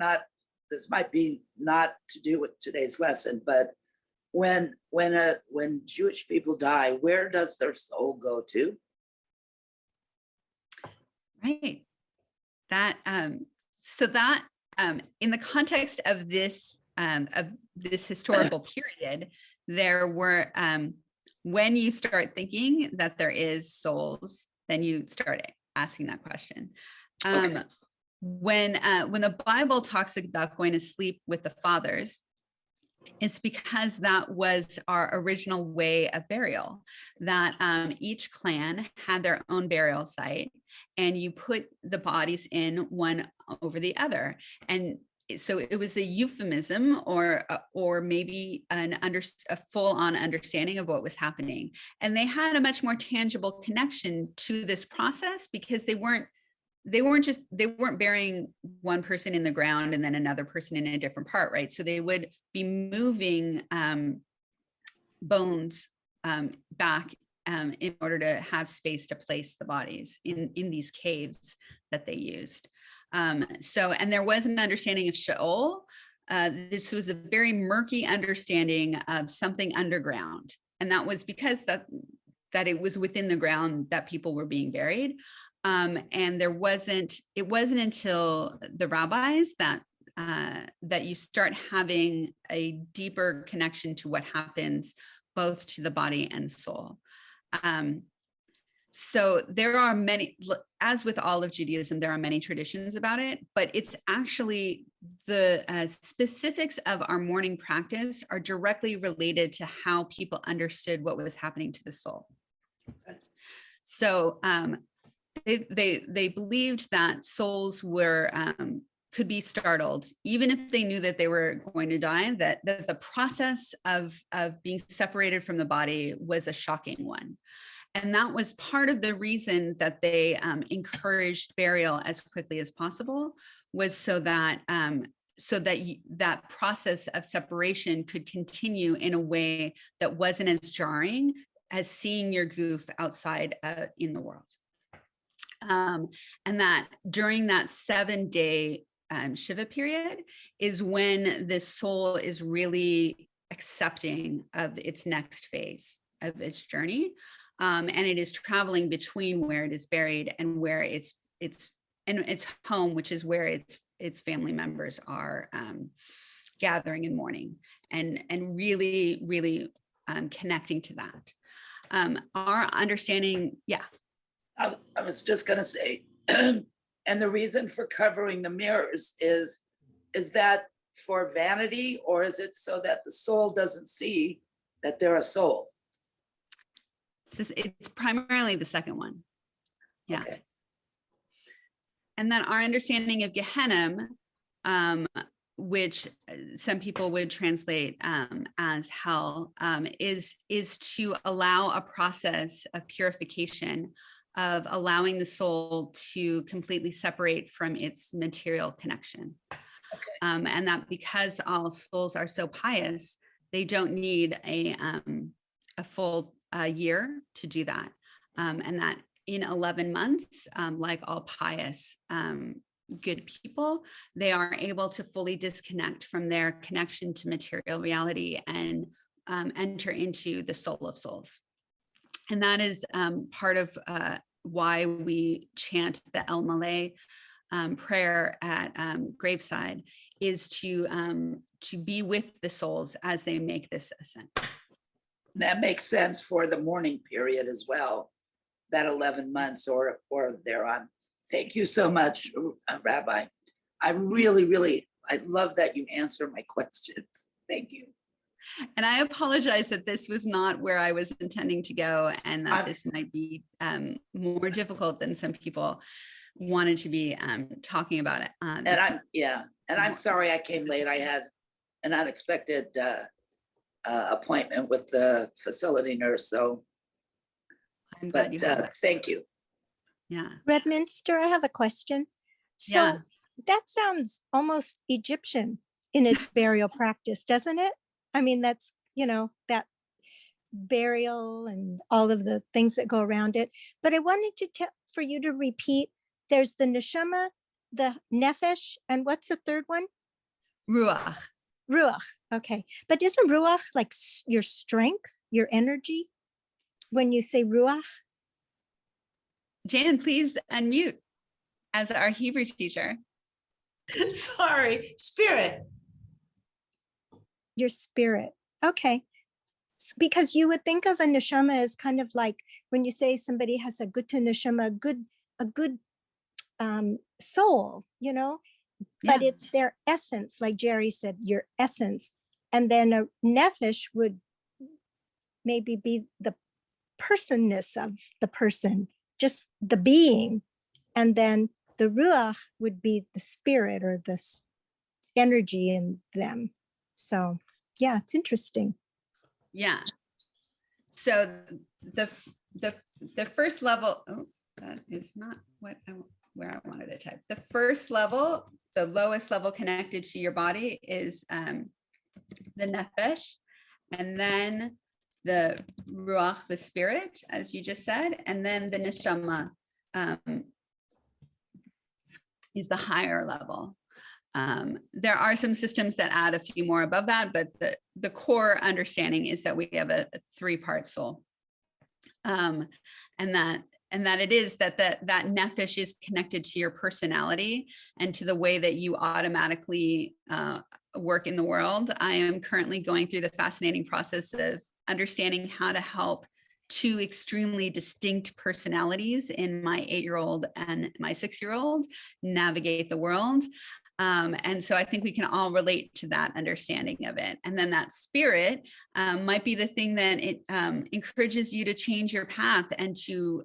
be not to do with today's lesson, but when Jewish people die, where does their soul go to? Right. That so that in the context of this historical period, there were when you start thinking that there is souls, then you start asking that question. Okay. When the Bible talks about going to sleep with the fathers, it's because that was our original way of burial, that each clan had their own burial site, and you put the bodies in one over the other. And so it was a euphemism or maybe a full-on understanding of what was happening. And they had a much more tangible connection to this process because they weren't they weren't burying one person in the ground and then another person in a different part, right? So they would be moving bones back in order to have space to place the bodies in these caves that they used. And there was an understanding of Sheol. This was a very murky understanding of something underground. And that was because that it was within the ground that people were being buried. And it wasn't until the rabbis that you start having a deeper connection to what happens both to the body and soul. So there are many, as with all of Judaism, there are many traditions about it, but it's actually the specifics of our mourning practice are directly related to how people understood what was happening to the soul. So they believed that souls were could be startled, even if they knew that they were going to die, that the process of being separated from the body was a shocking one. And that was part of the reason that they encouraged burial as quickly as possible, was so that that process of separation could continue in a way that wasn't as jarring as seeing your goof outside in the world. And that during that 7-day Shiva period is when the soul is really accepting of its next phase of its journey. And it is traveling between where it is buried and where its home, which is where its family members are gathering and mourning, and really, really connecting to that. Our understanding, yeah. I was just gonna say, and the reason for covering the mirrors is that for vanity, or is it so that the soul doesn't see that they're a soul? It's primarily the second one. Yeah. Okay. And then our understanding of Gehenna, which some people would translate as hell, is to allow a process of purification, of allowing the soul to completely separate from its material connection. Okay. And that because all souls are so pious, they don't need a full year to do that. And that in 11 months, like all pious good people, they are able to fully disconnect from their connection to material reality and enter into the soul of souls. And that is part of why we chant the El Malay prayer at graveside, is to be with the souls as they make this ascent. That makes sense for the mourning period as well, that 11 months or thereon. Thank you so much, Rabbi. I really, I love that you answer my questions. Thank you. And I apologize that this was not where I was intending to go, and that this might be more difficult than some people wanted to be talking about it. And I'm sorry I came late. I had an unexpected appointment with the facility nurse, so. I'm glad you have that. Thank you. Yeah. Reb Minster, I have a question. So Yeah. that sounds almost Egyptian in its burial practice, doesn't it? I mean, that's, that burial and all of the things that go around it. But I wanted for you to repeat, there's the neshama, the nefesh, and what's the third one? Ruach. Ruach. Okay. But isn't ruach like your strength, your energy when you say ruach? Jan, please unmute as our Hebrew teacher. Sorry, spirit. Your spirit. Okay. Because you would think of a neshama as kind of like when you say somebody has a good neshama, a good soul, but it's their essence, like Jerry said, your essence. And then a nefesh would maybe be the personness of the person, just the being. And then the ruach would be the spirit or this energy in them. So yeah, it's interesting. Yeah. So the first level, that is not what I where I wanted to type. The first level, the lowest level connected to your body is the nefesh, and then the ruach, the spirit, as you just said, and then the neshama is the higher level. There are some systems that add a few more above that, but the core understanding is that we have a three-part soul. And that it is that nefesh is connected to your personality and to the way that you automatically work in the world. I am currently going through the fascinating process of understanding how to help two extremely distinct personalities in my 8-year-old and my 6-year-old navigate the world. And so I think we can all relate to that understanding of it. And then that spirit might be the thing that it encourages you to change your path and to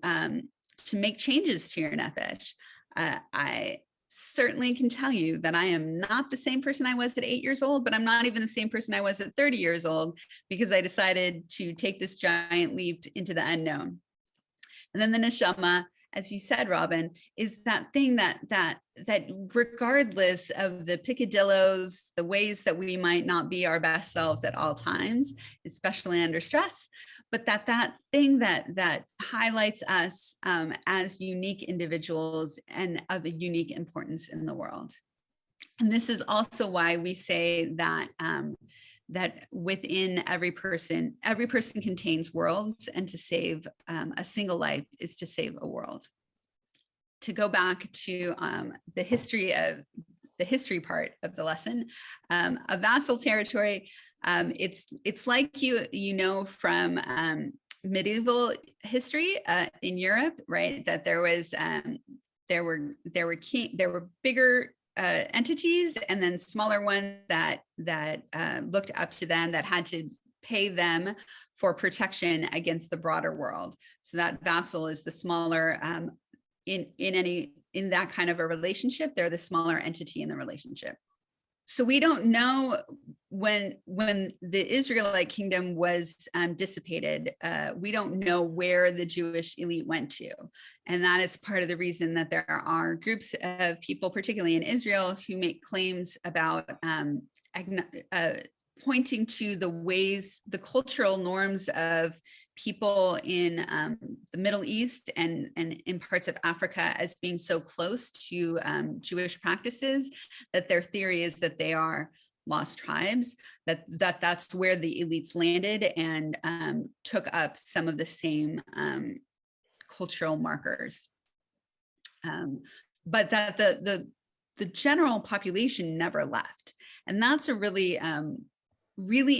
make changes to your nefesh. I certainly can tell you that I am not the same person I was at 8 years old, but I'm not even the same person I was at 30 years old, because I decided to take this giant leap into the unknown. And then the neshama, as you said, Robin, is that thing that regardless of the picadillos, the ways that we might not be our best selves at all times, especially under stress, but that thing that highlights us as unique individuals and of a unique importance in the world. And this is also why we say that that within every person contains worlds, and to save a single life is to save a world. To go back to the history part of the lesson, a vassal territory, it's like you know from medieval history in Europe, right? That there were bigger entities, and then smaller ones that looked up to them, that had to pay them for protection against the broader world. So that vassal is the smaller in that kind of a relationship. They're the smaller entity in the relationship. So we don't know when the Israelite kingdom was dissipated, we don't know where the Jewish elite went to. And that is part of the reason that there are groups of people, particularly in Israel, who make claims about pointing to the cultural norms of people in the Middle East and in parts of Africa as being so close to Jewish practices, that their theory is that they are lost tribes, that's where the elites landed and took up some of the same cultural markers. But that the general population never left. And that's a really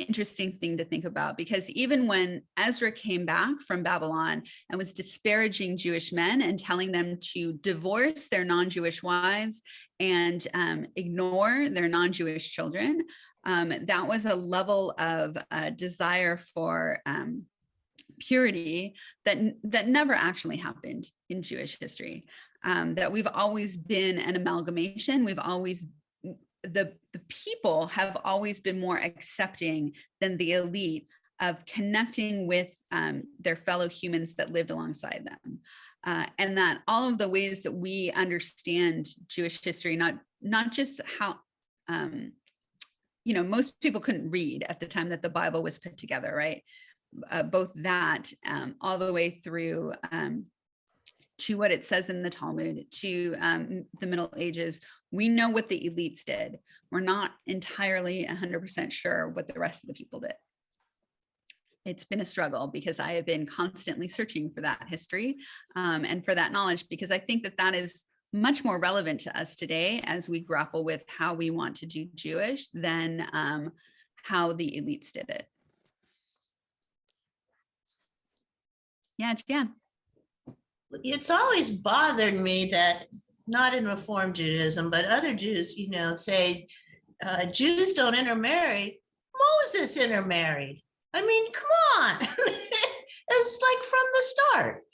interesting thing to think about, because even when Ezra came back from Babylon and was disparaging Jewish men and telling them to divorce their non-Jewish wives and ignore their non-Jewish children, that was a level of desire for purity that never actually happened in Jewish history. That we've always been an amalgamation. The people have always been more accepting than the elite of connecting with their fellow humans that lived alongside them. And that all of the ways that we understand Jewish history, not just how, most people couldn't read at the time that the Bible was put together, right? Both that all the way through to what it says in the Talmud, to the Middle Ages. We know what the elites did. We're not entirely 100% sure what the rest of the people did. It's been a struggle, because I have been constantly searching for that history and for that knowledge, because I think that is much more relevant to us today as we grapple with how we want to do Jewish than how the elites did it. Yeah, Jan. It's always bothered me that, not in Reform Judaism, but other Jews, say Jews don't intermarry. Moses intermarried. I mean, come on. It's like from the start.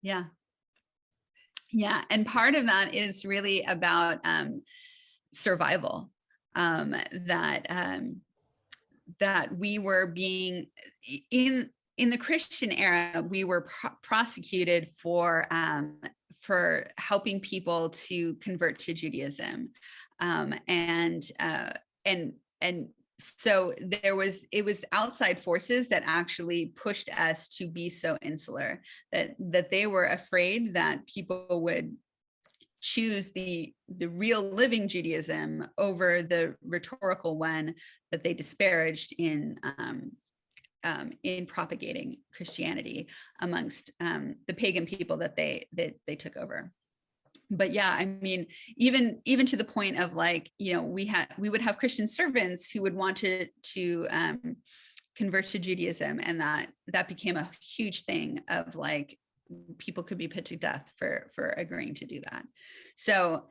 Yeah. Yeah. And part of that is really about survival, that we were being in the Christian era, we were prosecuted for helping people to convert to Judaism. So it was outside forces that actually pushed us to be so insular, that they were afraid that people would choose the real living Judaism over the rhetorical one that they disparaged in propagating Christianity amongst the pagan people that they took over. But yeah, I mean, even to the point of like, you know, we would have Christian servants who would want to convert to Judaism, and that became a huge thing of like, people could be put to death for agreeing to do that. So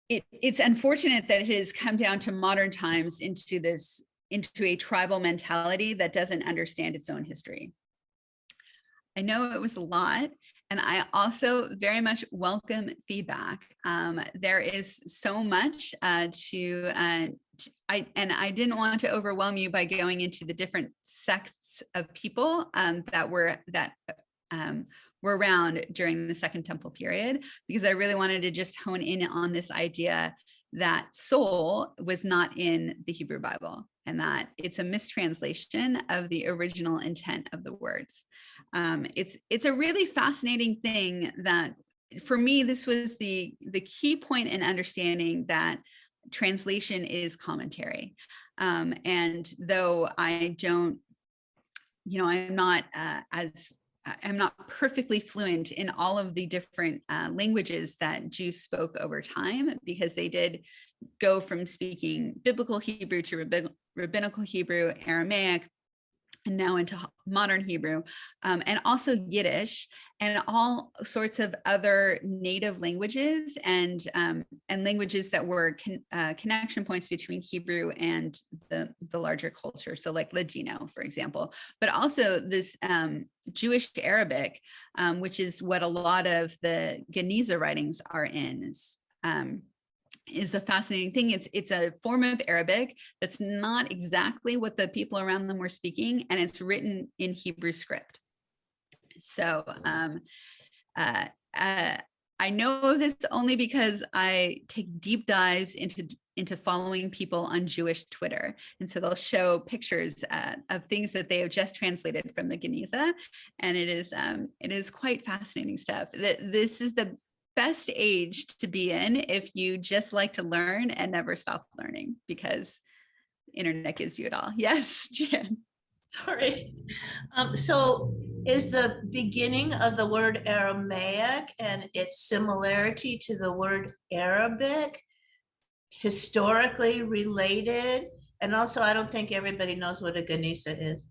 it's unfortunate that it has come down to modern times into a tribal mentality that doesn't understand its own history. I know it was a lot, and I also very much welcome feedback. There is so much I didn't want to overwhelm you by going into the different sects of people that were around during the Second Temple period, because I really wanted to just hone in on this idea that soul was not in the Hebrew Bible, and that it's a mistranslation of the original intent of the words. It's a really fascinating thing that, for me, this was the key point in understanding that translation is commentary. And though I don't, you know, I'm not perfectly fluent in all of the different languages that Jews spoke over time, because they did go from speaking biblical Hebrew to rabbinical Hebrew, Aramaic, and now into modern Hebrew, and also Yiddish, and all sorts of other native languages and languages that were connection points between Hebrew and the larger culture. So like Ladino, for example, but also this Jewish Arabic, which is what a lot of the Geniza writings are in. Is a fascinating thing. It's a form of Arabic that's not exactly what the people around them were speaking, and it's written in Hebrew script. So I know of this only because I take deep dives into following people on Jewish Twitter, and so they'll show pictures of things that they have just translated from the Geniza, and it is quite fascinating stuff. This is the best age to be in if you just like to learn and never stop learning, because the internet gives you it all. Yes, Jan. Sorry. So is the beginning of the word Aramaic and its similarity to the word Arabic historically related? And also, I don't think everybody knows what a Geniza is.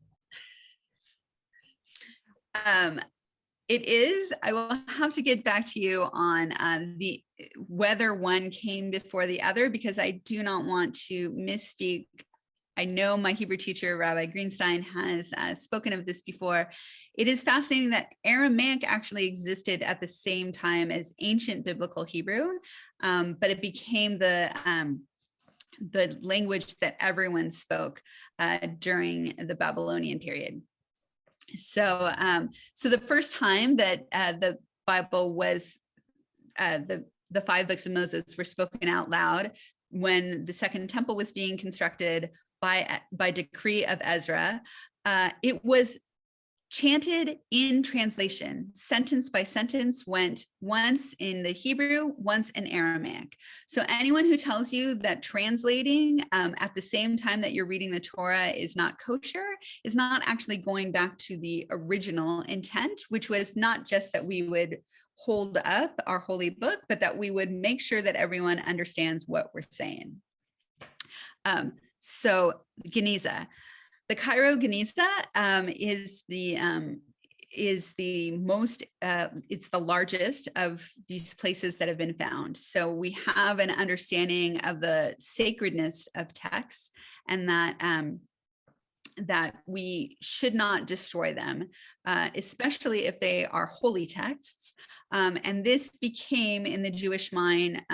It is. I will have to get back to you on whether one came before the other, because I do not want to misspeak. I know my Hebrew teacher, Rabbi Greenstein, has spoken of this before. It is fascinating that Aramaic actually existed at the same time as ancient biblical Hebrew, but it became the language that everyone spoke during the Babylonian period. So, so the first time that the Bible was, the 5 books of Moses were spoken out loud, when the Second Temple was being constructed by decree of Ezra, it was chanted in translation, sentence by sentence, went once in the Hebrew, once in Aramaic. So anyone who tells you that translating at the same time that you're reading the Torah is not kosher is not actually going back to the original intent, which was not just that we would hold up our holy book, but that we would make sure that everyone understands what we're saying. So Geniza. The Cairo Geniza is the most, it's the largest of these places that have been found. So we have an understanding of the sacredness of texts, and that we should not destroy them, especially if they are holy texts. And this became, in the Jewish mind,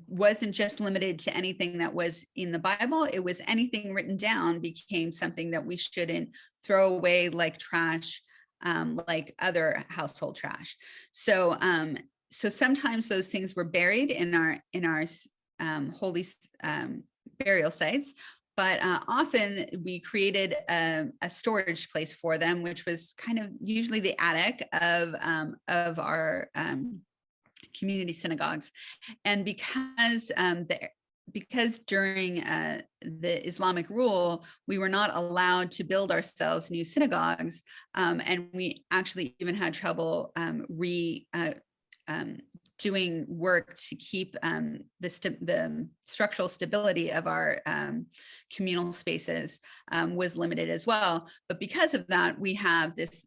wasn't just limited to anything that was in the Bible. It was anything written down became something that we shouldn't throw away like trash like other household trash. So so sometimes those things were buried in our holy burial sites, but often we created a storage place for them, which was kind of usually the attic of our community synagogues. And because during the Islamic rule, we were not allowed to build ourselves new synagogues, and we actually even had trouble doing work to keep the structural stability of our communal spaces was limited as well. But because of that, we had this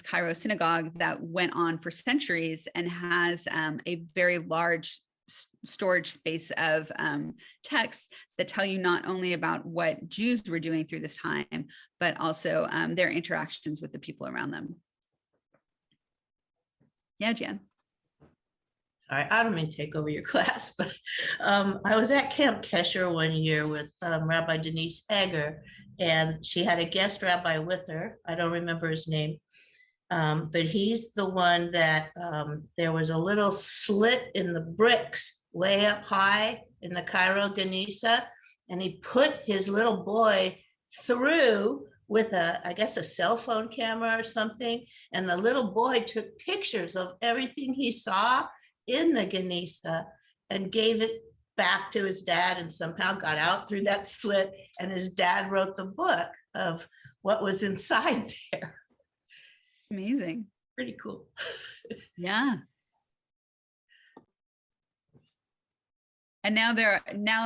Cairo synagogue that went on for centuries and has a very large storage space of texts that tell you not only about what Jews were doing through this time, but also their interactions with the people around them. Yeah, Jan. Sorry, I don't mean to take over your class, but I was at Camp Kesher one year with Rabbi Denise Egger, and she had a guest rabbi with her. I don't remember his name, but he's the one that there was a little slit in the bricks way up high in the Cairo Geniza, and he put his little boy through with I guess a cell phone camera or something, and the little boy took pictures of everything he saw in the Geniza and gave it back to his dad, and somehow got out through that slit, and his dad wrote the book of what was inside there. Amazing. Pretty cool. Yeah. And now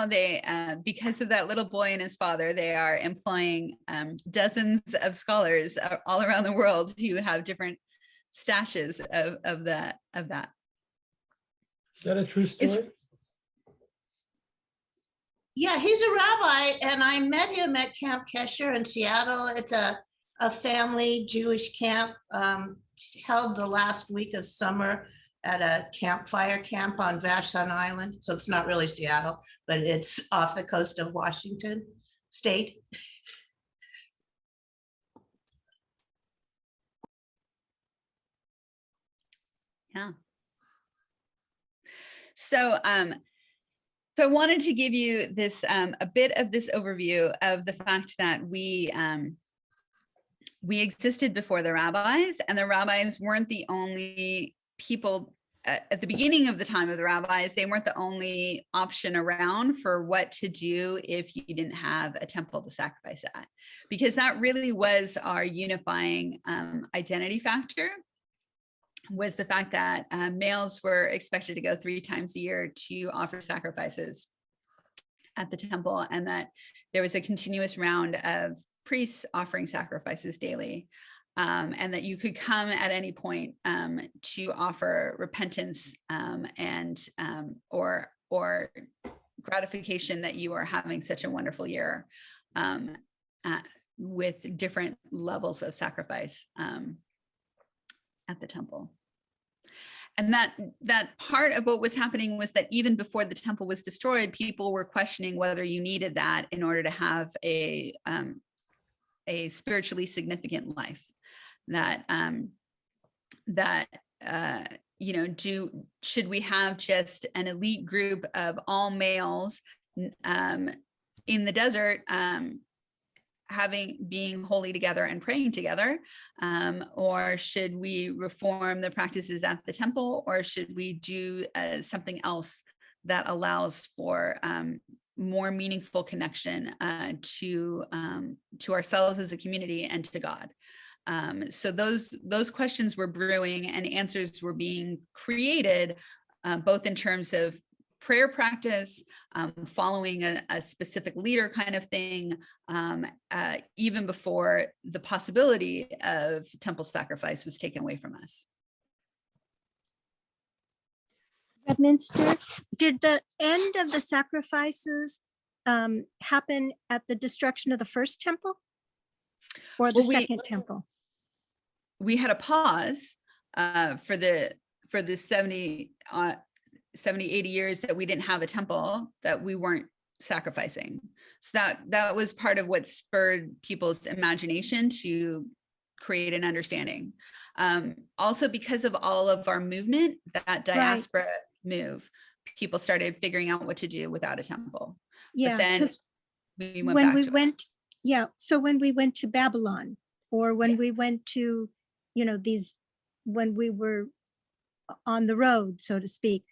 they because of that little boy and his father, they are employing dozens of scholars all around the world who have different stashes of that. Is that a true story? Yeah, he's a rabbi, and I met him at Camp Kesher in Seattle. It's a family Jewish camp held the last week of summer at a campfire camp on Vashon Island. So it's not really Seattle, but it's off the coast of Washington State. Yeah. So so I wanted to give you this a bit of this overview of the fact that we existed before the rabbis, and the rabbis weren't the only people at the beginning of the time of the rabbis. They weren't the only option around for what to do if you didn't have a temple to sacrifice at, because that really was our unifying identity factor, was the fact that males were expected to go 3 times a year to offer sacrifices at the temple, and that there was a continuous round of priests offering sacrifices daily, and that you could come at any point to offer repentance and or gratification that you are having such a wonderful year with different levels of sacrifice at the temple. And that part of what was happening was that even before the temple was destroyed, people were questioning whether you needed that in order to have a spiritually significant life. Should we have just an elite group of all males in the desert being holy together and praying together, or should we reform the practices at the temple, or should we do something else that allows for more meaningful connection to ourselves as a community and to God? So those questions were brewing, and answers were being created, both in terms of prayer practice, following a specific leader kind of thing, even before the possibility of temple sacrifice was taken away from us. Reb Minster, did the end of the sacrifices happen at the destruction of the first temple or the second temple? We had a pause for the 70, 80 years that we didn't have a temple, that we weren't sacrificing. So that was part of what spurred people's imagination to create an understanding. Also, because of all of our movement, that diaspora move, people started figuring out what to do without a temple. Yeah, but then we went when back we to went, yeah. So when we went to Babylon, or when we went to, when we were on the road, so to speak,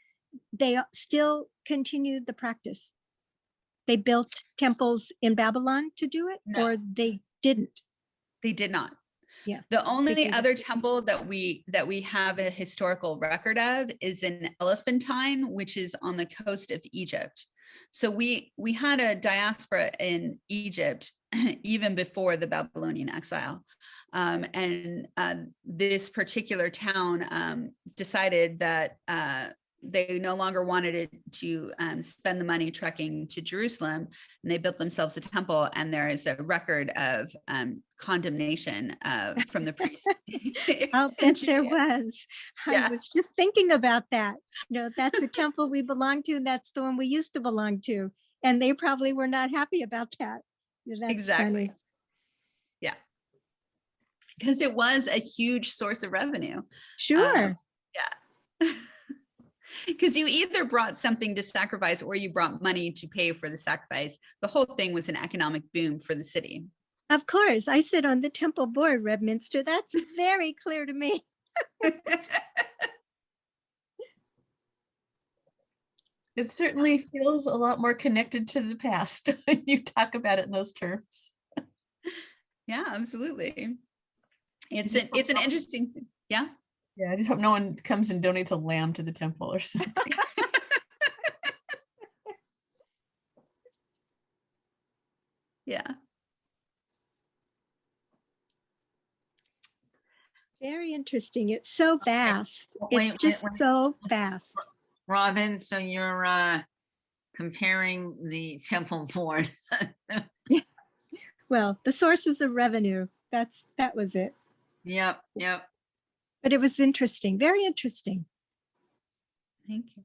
they still continued the practice. They built temples in Babylon to do it, No. or they didn't. They did not. Yeah. The only didn't. other temple that we have a historical record of is in Elephantine, which is on the coast of Egypt. So we had a diaspora in Egypt even before the Babylonian exile. This particular town decided that they no longer wanted to spend the money trekking to Jerusalem, and they built themselves a temple. And there is a record of condemnation from the priests. I'll bet there was. Yeah. I was just thinking about that. That's the temple we belong to, and that's the one we used to belong to. And they probably were not happy about that. That's Exactly. funny. Yeah. Because it was a huge source of revenue. Sure. Yeah. Because you either brought something to sacrifice or you brought money to pay for the sacrifice. The whole thing was an economic boom for the city. Of course. I sit on the temple board, Reb Minster. That's very clear to me. It certainly feels a lot more connected to the past when you talk about it in those terms. Yeah, absolutely. It's an interesting thing. Yeah. Yeah, I just hope no one comes and donates a lamb to the temple or something. Yeah. Very interesting. It's so vast. Wait, It's just so vast. Robin, so you're comparing the temple board. Well, the sources of revenue, that was it. Yep. But it was interesting, very interesting. Thank you.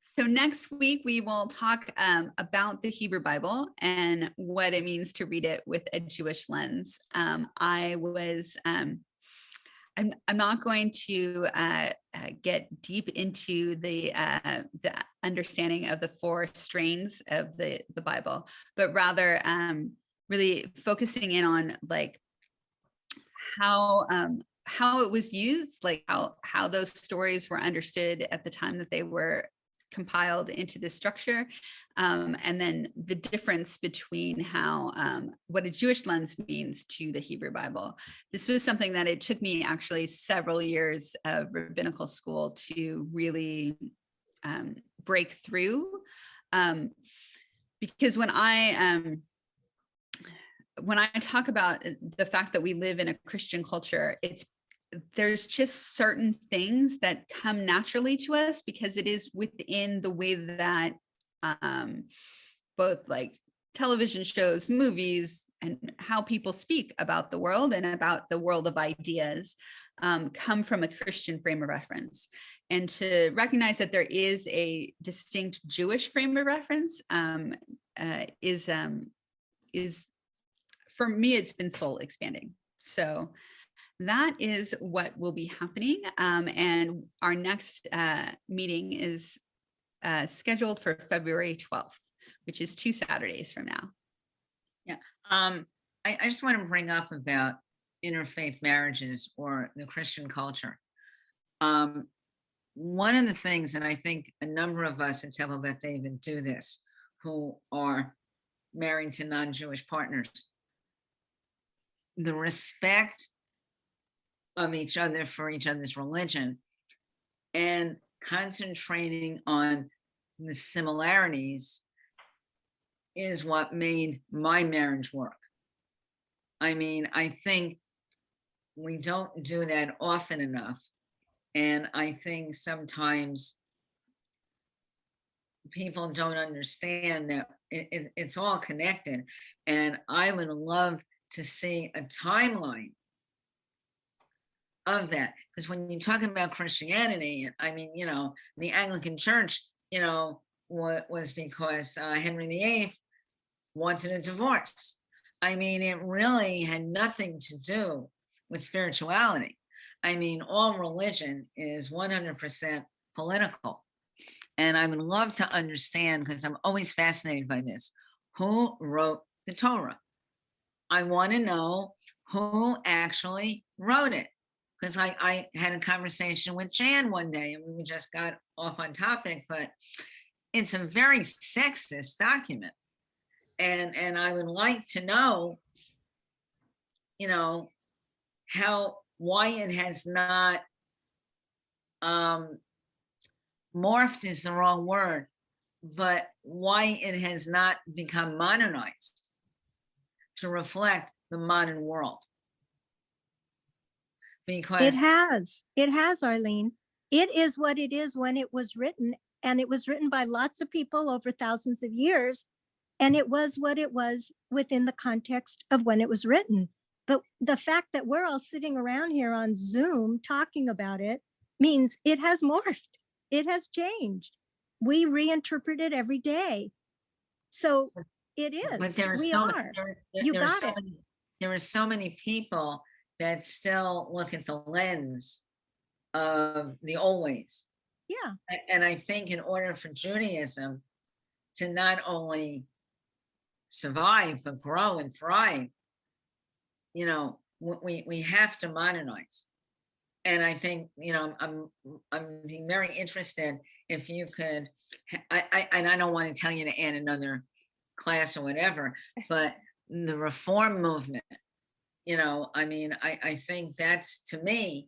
So next week, we will talk about the Hebrew Bible and what it means to read it with a Jewish lens. I'm not going to get deep into the understanding of the 4 strains of the Bible, but rather really focusing in on like how it was used, like how those stories were understood at the time that they were compiled into this structure, and then the difference between how what a Jewish lens means to the Hebrew Bible. This was something that it took me actually several years of rabbinical school to really break through, because when I talk about the fact that we live in a Christian culture, there's just certain things that come naturally to us because it is within the way that both like television shows, movies, and how people speak about the world and about the world of ideas come from a Christian frame of reference. And to recognize that there is a distinct Jewish frame of reference is for me, it's been soul expanding. So that is what will be happening. And our next meeting is scheduled for February 12th, which is 2 Saturdays from now. Yeah. I just want to bring up about interfaith marriages or the Christian culture. One of the things, and I think a number of us at Temple Beth David do this, who are married to non-Jewish partners, the respect of each other for each other's religion and concentrating on the similarities is what made my marriage work. I mean, I think we don't do that often enough. And I think sometimes people don't understand that it's all connected. And I would love to see a timeline of that, because when you talk about Christianity, I mean, the Anglican Church, was because Henry VIII wanted a divorce. I mean, it really had nothing to do with spirituality. I mean, all religion is 100% political. And I would love to understand, because I'm always fascinated by this, who wrote the Torah? I want to know who actually wrote it. Because I had a conversation with Jan one day and we just got off on topic, but it's a very sexist document. And I would like to know, you know, why it has not, morphed is the wrong word, but why it has not become modernized to reflect the modern world. Because it has, Arlene. It is what it is when it was written, and it was written by lots of people over thousands of years. And it was what it was within the context of when it was written. But the fact that we're all sitting around here on Zoom talking about it means it has morphed. It has changed. We reinterpret it every day. So it is. But there are we so are. many, You there are got so it. many, there are so many people that still look at the lens of the old ways. Yeah. And I think in order for Judaism to not only survive but grow and thrive, you know, we have to modernize. And I think, you know, I'm being very interested if you could, and I don't want to tell you to add another class or whatever, but the reform movement, you know, I mean, I think that's, to me,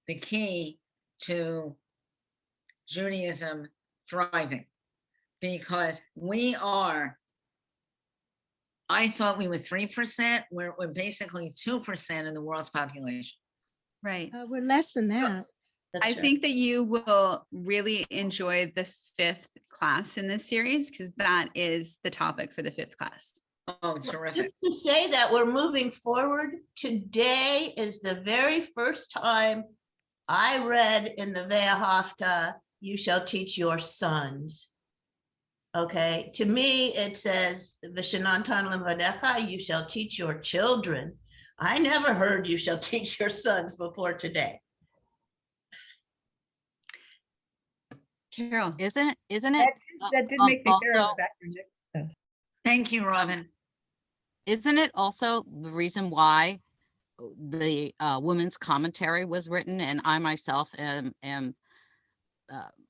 the key to Judaism thriving, because we are, I thought we were 3%, we're basically 2% of the world's population. Right. We're less than that. That's I right. think that you will really enjoy the 5th class in this series, because that is the topic for the 5th class. Oh, terrific. Just to say that we're moving forward, today is the very first time I read in the Ve'ahavta, you shall teach your sons. Okay, to me, it says, V'shenantan levadecha, you shall teach your children. I never heard you shall teach your sons before today. Carol. Isn't it? That did make me clear on also- the background check stuff. Thank you, Robin. Isn't it also the reason why the women's commentary was written? And I myself am going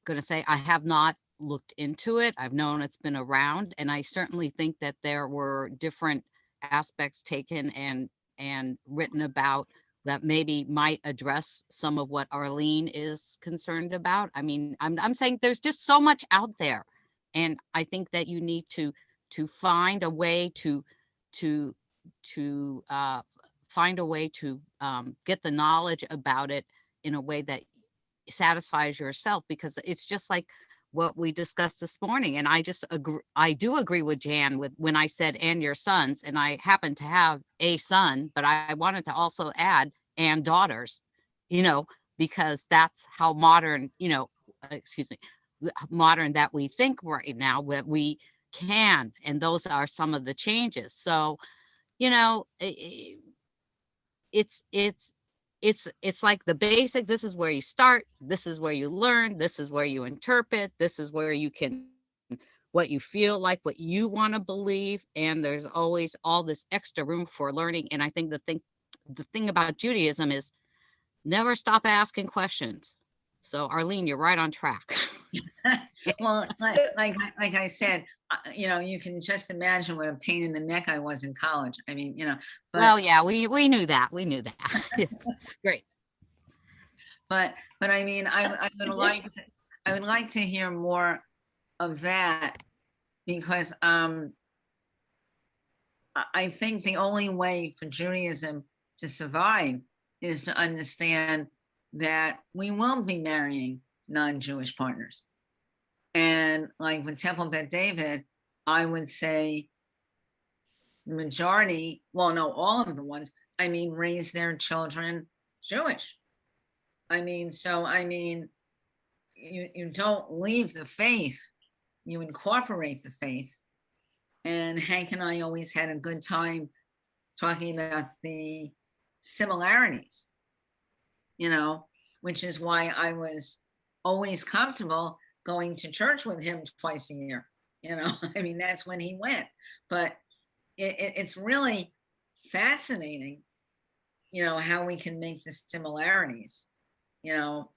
to say I have not looked into it. I've known it's been around, and I certainly think that there were different aspects taken and written about that maybe might address some of what Arlene is concerned about. I mean, I'm saying there's just so much out there, and I think that you need to find a way to find a way to get the knowledge about it in a way that satisfies yourself, because it's just like what we discussed this morning. And I just agree. I do agree with Jan with when I said and your sons, and I happen to have a son, but I wanted to also add and daughters, you know, because that's how modern, you know, modern that we think right now, that we can, and those are some of the changes. So, you know, it's like the basic. This is where you start, this is where you learn, this is where you interpret, this is where you can, what you feel like, what you want to believe, and there's always all this extra room for learning. And I think the thing about Judaism is never stop asking questions. So Arlene, you're right on track. Well, like I said, you know, you can just imagine what a pain in the neck I was in college. I mean, you know. But, well, yeah, we knew that. We knew that. It's great. But I mean, I would like to hear more of that, because I think the only way for Judaism to survive is to understand that we will be marrying non-Jewish partners. And like with Temple Beth David, I would say the majority, well, no, all of the ones, I mean, raise their children Jewish. I mean, so, I mean, you don't leave the faith you incorporate the faith. And Hank and I always had a good time talking about the similarities, you know, which is why I was always comfortable going to church with him twice a year. You know, I mean, that's when he went. But it's really fascinating, you know, how we can make the similarities, you know.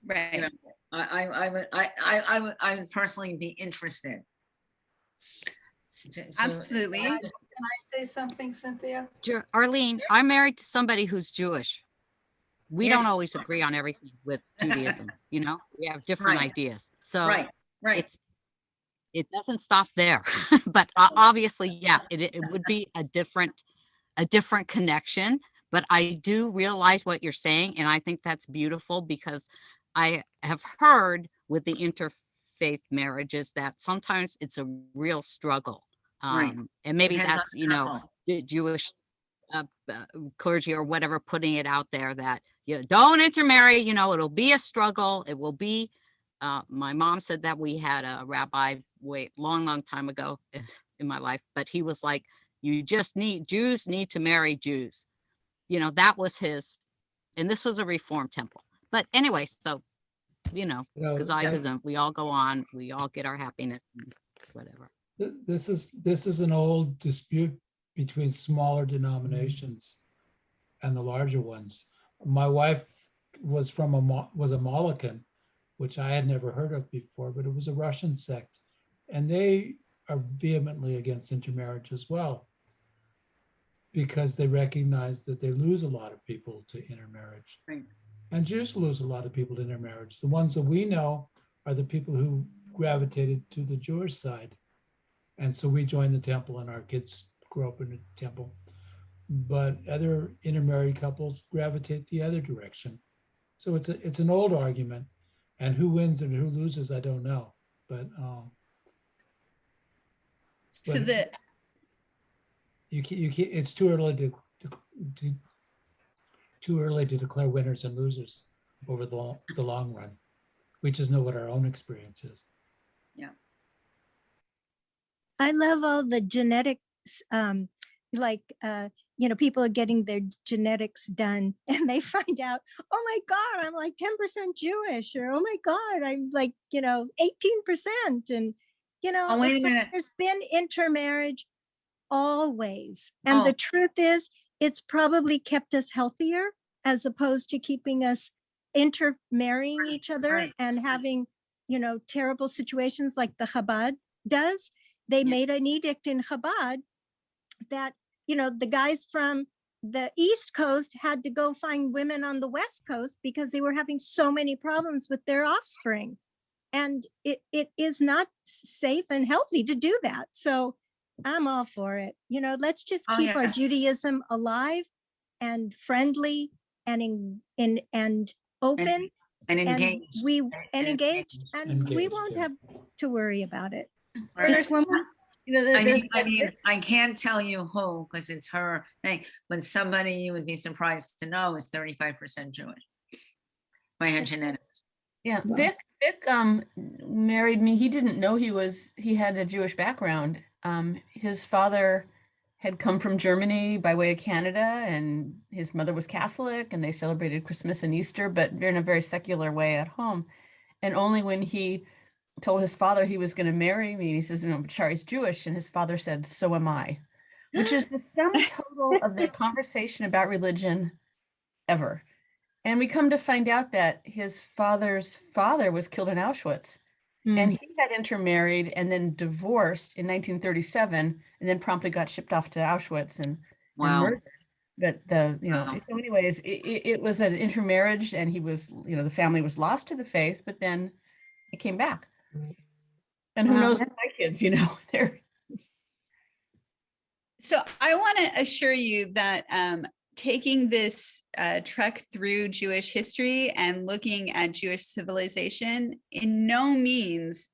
Right. You know, I would personally be interested. Absolutely. Can I say something, Cynthia? Arlene, I'm married to somebody who's Jewish. We don't always agree on everything with Judaism, you know, we have different ideas. So right. It doesn't stop there, but obviously, yeah, it would be a different connection, but I do realize what you're saying. And I think that's beautiful, because I have heard with the interfaith marriages that sometimes it's a real struggle. And maybe that's, you know, the Jewish clergy or whatever putting it out there that you don't intermarry, you know, it'll be a struggle. It will be. My mom said that we had a rabbi long time ago in my life, but he was like, Jews need to marry Jews. You know, that was his, and this was a Reformed temple. But anyway, so, you know, we all go on, we all get our happiness and whatever. This is an old dispute between smaller denominations and the larger ones. My wife was a Molokan, which I had never heard of before, but it was a Russian sect. And they are vehemently against intermarriage as well, because they recognize that they lose a lot of people to intermarriage. Right. And Jews lose a lot of people to intermarriage. The ones that we know are the people who gravitated to the Jewish side. And so we joined the temple and our kids grew up in the temple. But other intermarried couples gravitate the other direction. So it's an old argument. And who wins and who loses, I don't know. But so you can't, it's too early to declare winners and losers over the long run. We just know what our own experience is. Yeah. I love all the genetics, you know, people are getting their genetics done and they find out, oh my God, I'm like 10% Jewish, or oh my God, I'm like, you know, 18%. And, you know, wait it's a minute. like there's been intermarriage always. And the truth is, it's probably kept us healthier as opposed to keeping us intermarrying each other and having, you know, terrible situations like the Chabad does. They made an edict in Chabad that, you know, the guys from the East Coast had to go find women on the West Coast because they were having so many problems with their offspring. And it is not safe and healthy to do that. So I'm all for it. You know, let's just keep our Judaism alive and friendly and open and engaged. We won't have to worry about it. This woman, you know, I can't tell you who, because it's her thing, but somebody you would be surprised to know is 35% Jewish by her genetics. Yeah, Vic married me. He didn't know he had a Jewish background. His father had come from Germany by way of Canada, and his mother was Catholic, and they celebrated Christmas and Easter, but in a very secular way at home. And only when he told his father he was going to marry me, he says, no, Shari's Jewish. And his father said, so am I, which is the sum total of their conversation about religion ever. And we come to find out that his father's father was killed in Auschwitz. And he had intermarried and then divorced in 1937, and then promptly got shipped off to Auschwitz and murdered. But so anyways, it was an intermarriage, and he was, you know, the family was lost to the faith, but then it came back. And who knows with my kids, you know, they're. So I want to assure you that taking this trek through Jewish history and looking at Jewish civilization, in no means,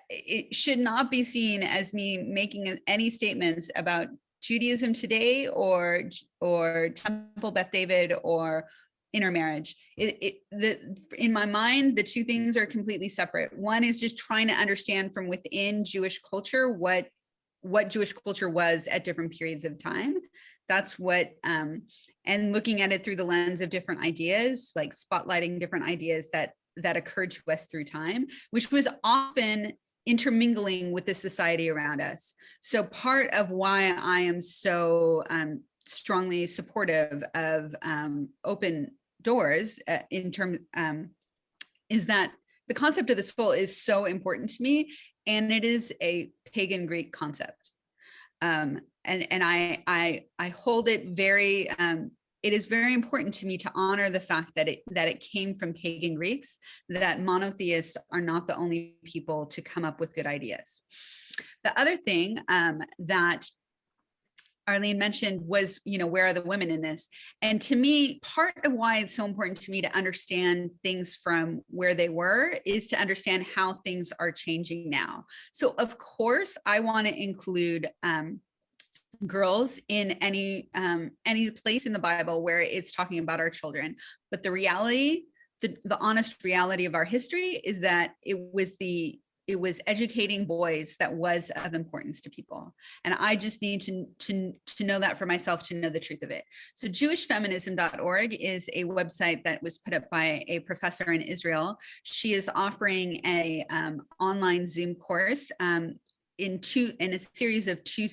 it should not be seen as me making any statements about Judaism today or Temple Beth David or intermarriage. In my mind, the two things are completely separate. One is just trying to understand from within Jewish culture what Jewish culture was at different periods of time. That's what, and looking at it through the lens of different ideas, like spotlighting different ideas that occurred to us through time, which was often intermingling with the society around us. So part of why I am so strongly supportive of open doors in terms is that the concept of the soul is so important to me, and it is a pagan Greek concept, and I hold it very. It is very important to me to honor the fact that it came from pagan Greeks, that monotheists are not the only people to come up with good ideas. The other thing that Arlene mentioned was, where are the women in this? And to me, part of why it's so important to me to understand things from where they were is to understand how things are changing now. So of course, I want to include girls in any place in the Bible where it's talking about our children. But the reality, the honest reality of our history is that it was educating boys that was of importance to people. And I just need to know that for myself, to know the truth of it. So Jewishfeminism.org is a website that was put up by a professor in Israel. She is offering a online Zoom course in a series of two.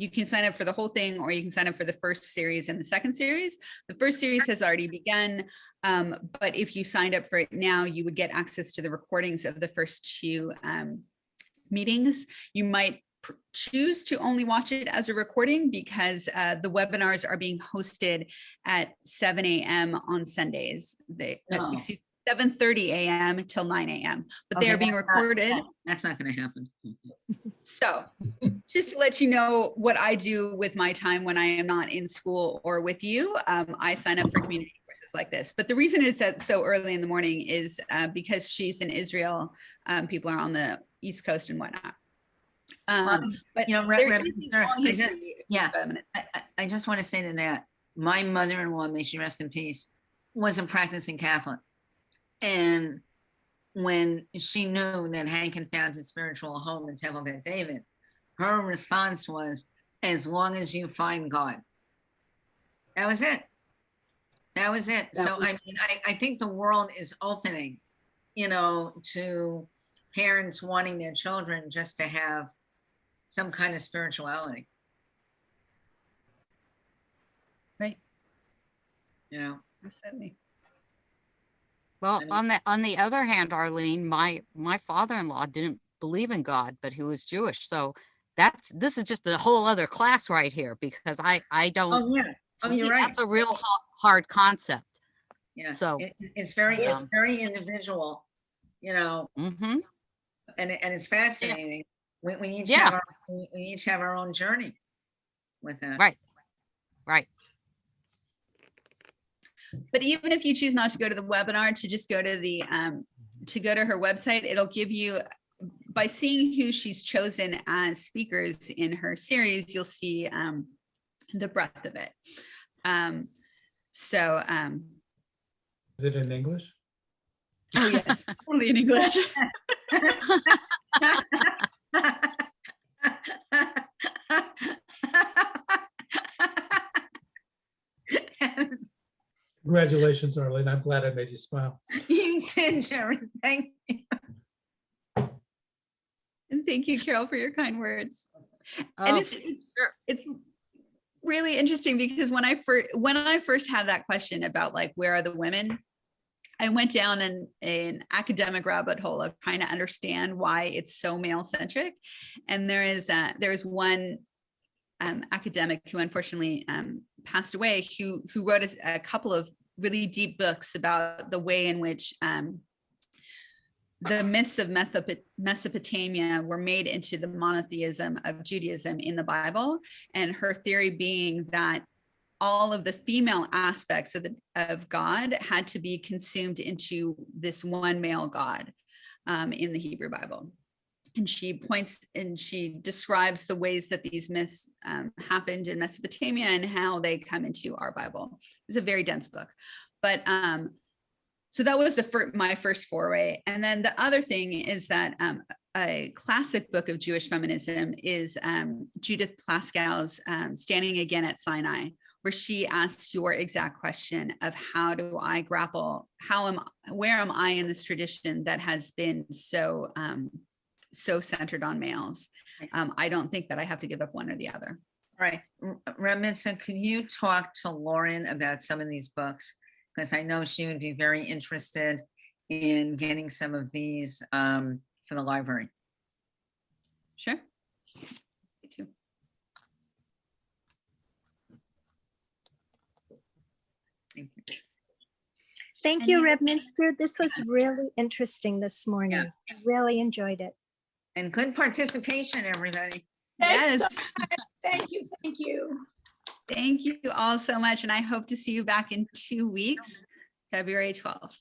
You can sign up for the whole thing, or you can sign up for the first series and the second series. The first series has already begun, but if you signed up for it now, you would get access to the recordings of the first two meetings. You might choose to only watch it as a recording because the webinars are being hosted at 7 a.m. on Sundays. 7:30 a.m. till 9 a.m. But they are being recorded. That's not going to happen. So just to let you know what I do with my time when I am not in school or with you, I sign up for community courses like this. But the reason it's at so early in the morning is because she's in Israel. People are on the East Coast and whatnot. But Reb Minster, I just want to say to that, my mother-in-law, may she rest in peace, was a practicing Catholic. And when she knew that Hank had found his spiritual home in Temple Beth David, her response was, as long as you find God. That was it. So I think the world is opening, to parents wanting their children just to have some kind of spirituality. Right. Absolutely. Well, on the other hand, Arlene, my father-in-law didn't believe in God, but he was Jewish. So this is just a whole other class right here, because I don't. Oh yeah. Oh, you're right. That's a real hard concept. Yeah. So it's very individual, Mm-hmm. And it's fascinating. Yeah. We each have our own journey with that. Right. But even if you choose not to go to the webinar, to just go to her website, it'll give you, by seeing who she's chosen as speakers in her series, you'll see the breadth of it. Is it in English? Oh yes, totally in English. Congratulations, Arlene. I'm glad I made you smile. You did, Sharon. Thank you. And thank you, Carol, for your kind words. And it's really interesting because when I first had that question about where are the women, I went down an academic rabbit hole of trying to understand why it's so male centric. And there is one academic who unfortunately passed away, who wrote a couple of really deep books about the way in which the myths of Mesopotamia were made into the monotheism of Judaism in the Bible. And her theory being that all of the female aspects of God had to be consumed into this one male God in the Hebrew Bible. And she points and she describes the ways that these myths happened in Mesopotamia and how they come into our Bible. It's a very dense book. But so that was my first foray. And then the other thing is that a classic book of Jewish feminism is Judith Plaskow's Standing Again at Sinai, where she asks your exact question of how do I grapple, where am I in this tradition that has been so centered on males? I don't think that I have to give up one or the other. All right, Reb Minster, could you talk to Lauren about some of these books? Because I know she would be very interested in getting some of these for the library. Sure. Me too. Thank you. Thank you, Reb Minster. This was really interesting this morning. Yeah. I really enjoyed it. And good participation, everybody. Yes. Thank you, thank you. Thank you all so much. And I hope to see you back in 2 weeks, February 12th.